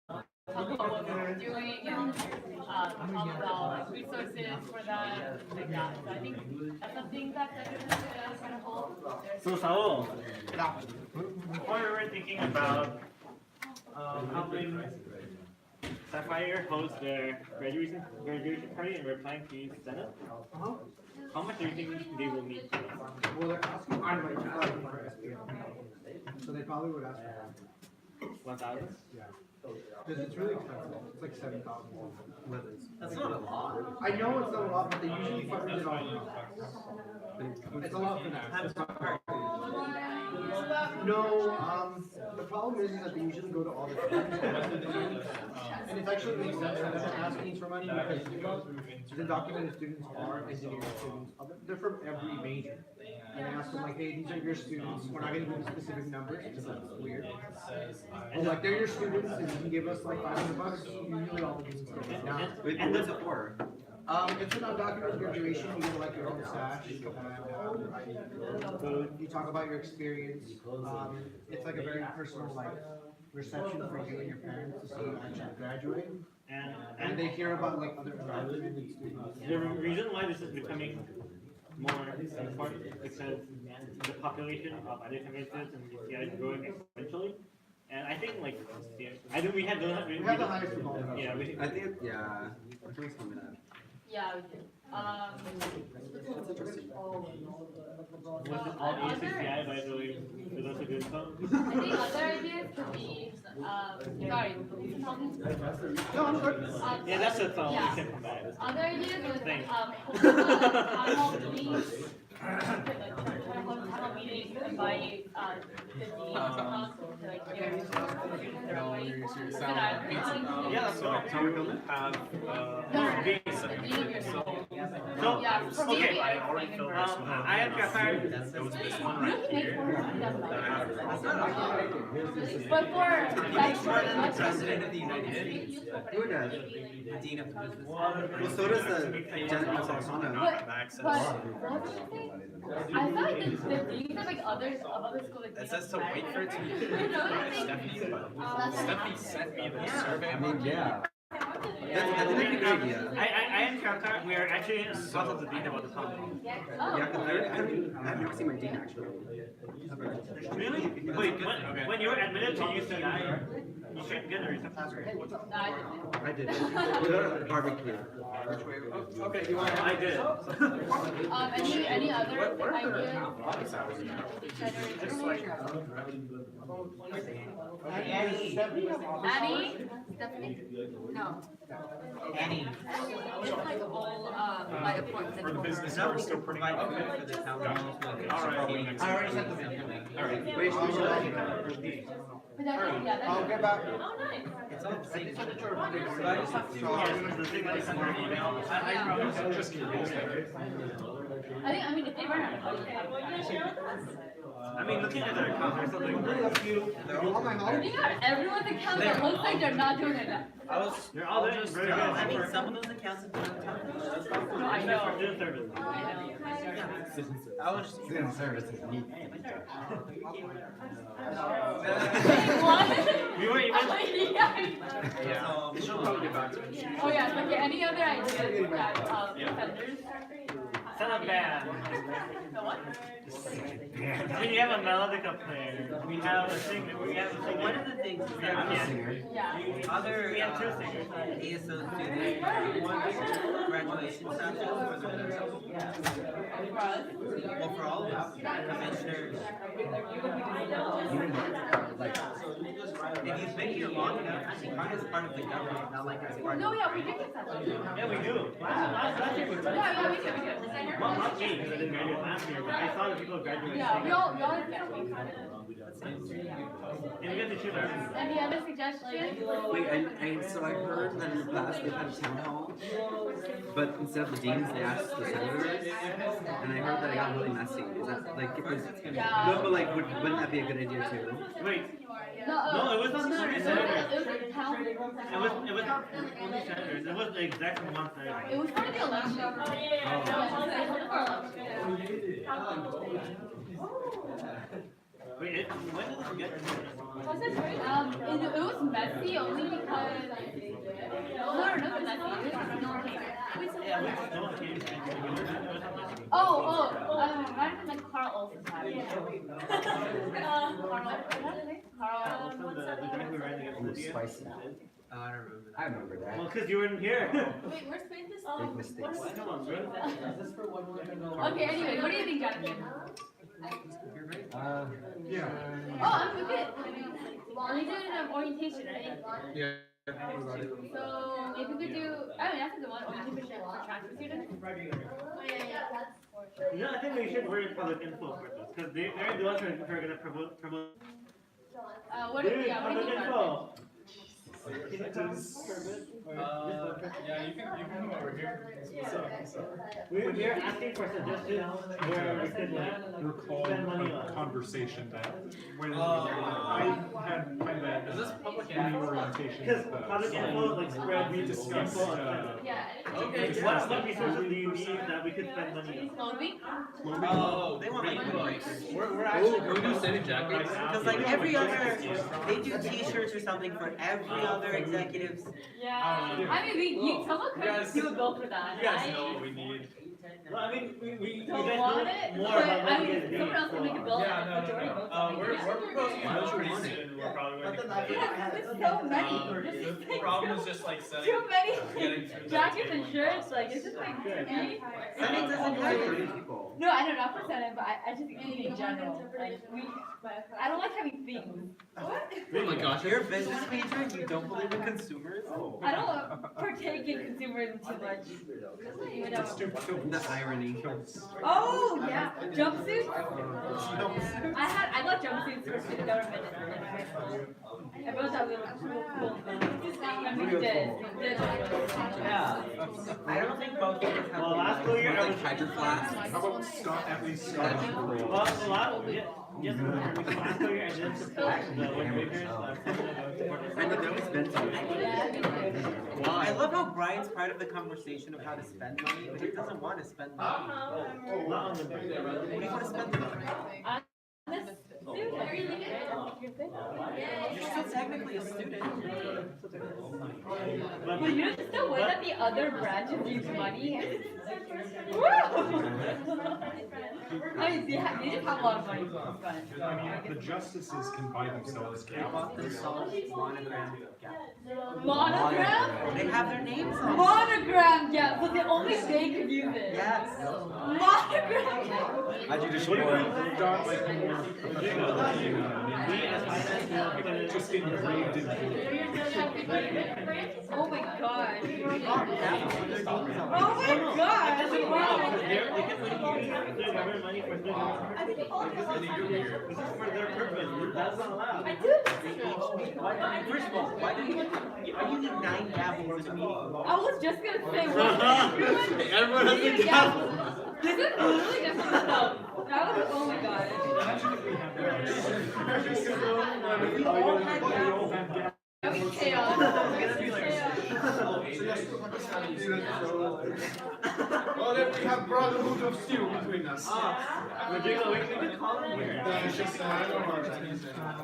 talk about what we're doing and talk about like resources for that, like that. So I think that's something that the kind of hold. So Saul, before we were thinking about helping Sapphire host their graduation party and we're planning to use Senate. How much do you think they will need? Well, they're asking for like for SPM. So they probably would ask for 1,000? Yeah. Because it's really expensive. It's like 7,000. That's not a lot. I know it's not a lot, but they usually fund it all. It's a lot for that. No, the problem is that they usually go to all the students. And it's actually makes sense for them to ask for money because the documented students are engineering students. They're from every major. And they ask them like, hey, these are your students. We're not going to give you specific numbers because that's weird. And like, they're your students and you can give us like $500. Usually all the students get it now. And what's it for? It's an undocumented graduation. You get like your own stash. You talk about your experience. It's like a very personal like reception for you and your parents to see you actually graduate. And they hear about like other undocumented students. The reason why this is becoming more important is because the population of undocumented and UCI is growing exponentially. And I think like, I think we have the highest of all. Yeah, I think, yeah. Which one's coming up? Yeah, we do. Was it all ASUCI, by the way? So that's a good song. I think other ideas could be, sorry, No, I'm good. Yeah, that's a song. Yeah. We can come back. other ideas was, Thanks. town hall meetings, town hall meetings, invite, the deans to come to like hear their voice. Yeah, that's fine. To have, so, Yeah, for me, okay. I already filled this one out. I am Jafar. There was this one right here. But for, He that's makes more than the president of the United States. Who does? The dean of business. Well, so does the general Solano. But what did you say? I thought like the deans of like other schools like. It says to wait for it to be approved by Stephanie, but Stephanie sent me the survey. I mean, yeah. That's a great idea. I am Jafar. We are actually in the process of debating about the town. Yeah, 'cause I've never seen my dean actually. Really? Wait, when you were admitted to UCI, you should get a reception. I did. We got a barbecue. Okay, you want? I did. Any other ideas? Annie? Stephanie? No. Annie. It's like all, by appointment. For the business, No, we're we still can pretty. provide food for the town hall. Alright. I already sent them. Alright. Wait, we should. But that's, yeah, that's. I'll get back. Oh, nice. It's all the same. So I just have to. Yes, the thing that is under email. I'm just curious. I mean, if they run out of budget, they're going to share with us. I mean, looking at their account, there's something. They're all my home. You got everyone's account that looks like they're not doing enough. You're all doing very good. I mean, some of those accounts have been on top. No, I know. For doing service. I know. I was just. Citizen service is neat. What? We weren't even. Yeah. She'll probably get back to me. Oh, yeah, okay, any other ideas that, offenders? Son of band. The what? I mean, you have a melodica player. We have a singer. We have a So singer. one of the things is I'm that a singer. Yeah. other We have two singers. ASO students want graduation samples for the well, for all of us, commissioners. If you've been here long enough, you run as part of the government, not like as part of. No, yeah, we did get that. Yeah, we do. Last year we did. Yeah, we did. Well, not me, because I didn't graduate last year, but I saw the people graduate. Yeah, we all get it. And we get to choose our. Any other suggestions? Wait, so I heard that in the past they've had a town hall, but instead of the deans, they asked the senators, and I heard that it got really messy. Is that like, Yeah. no, but like, wouldn't that be a good idea too? Wait, No, no, it was not the senators. It was a town. It was not only senators. It was the exact one senator. It was part of the election. Wait, when did this get? It was messy only because. No, it was messy. Yeah, no one came. Mine was like Carl Olson had it. Carl. The guy who ran against Ooh, Lydia. spicy. I don't remember I remember that. Well, because you weren't here. Wait, where's this? Big mistakes. Come on, bro. Okay, anyway, what do you think, Jonathan? Yeah. Oh, I'm good. We did an orientation, right? Yeah. So if we could do, that's a good one, orientation for transfer students. Oh, yeah. No, I think we should worry public info for this, because they're the ones who are gonna promote. What do you think? Info. Yeah, you can come over here. We're here asking for suggestions where we could like spend money on. Conversation that when I had kind of Is this public any info? orientation. Because public info like spread We discussed, Yeah. Okay. what resources do you need that we could spend money on? Clothing? Oh, they want like, we're actually going to Senate jackets. Because like every other, they do T-shirts or something for every other executives. Yeah. I mean, someone could do a bill for that. You guys know what we need. Well, I mean, we Don't guys want know it, more but about what I you mean, guys need. someone else can make a bill Yeah, and no, majority no, votes no. on it. We're proposing Why a would you pretty want it? soon, we're probably going to. There's so many, there's just The like problem is just like setting. too many getting through the jackets tabling and shirts, process. like, it's just like, me. Senate doesn't have 30 people. No, I know, not for Senate, but I just mean in general, like, I don't like having things. What? Oh my gosh, you're a business major and you don't believe in consumers? I don't partake in consumerism too much. Even though. The irony. Oh, yeah, jumpsuits? I got jumpsuits for student government in high school. Everyone thought we were cool. And we did. Yeah. I don't think both of us have. Well, last school year, I was. Hydro flask. How about Scott, at least Well, Scott? a lot, yes, last school year, I did support the white papers, I know there was Benson. I love how Brian's part of the conversation of how to spend money, but he doesn't want to spend money. Not on the. What do you want to spend the money on? You're still technically a student. But you're still way that the other branches use money. Woo! I mean, they just have a lot of money to spend. I mean, the justices can buy themselves How about gowns. this monogram gap? Monogram? They have their names on it. Monogram, yeah, but only they could use it. Yes. Monogram. I judicial They've board. got like more ability, just engraved in Oh my god. Oh Oh my god. They can use their government money for this is for their purpose, that's not allowed. First of all, why do you need 9 gavels in a meeting? I was just gonna say what? Everyone has a gavel. This is literally just for stuff. That was, oh my god. We all had gavels. That was chaos. Well, then we have brotherhood of steel between us. We can call it here.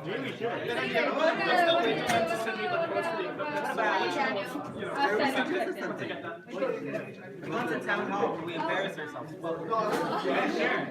Maybe we should. We went to town hall, we embarrassed ourselves. Yeah, sure.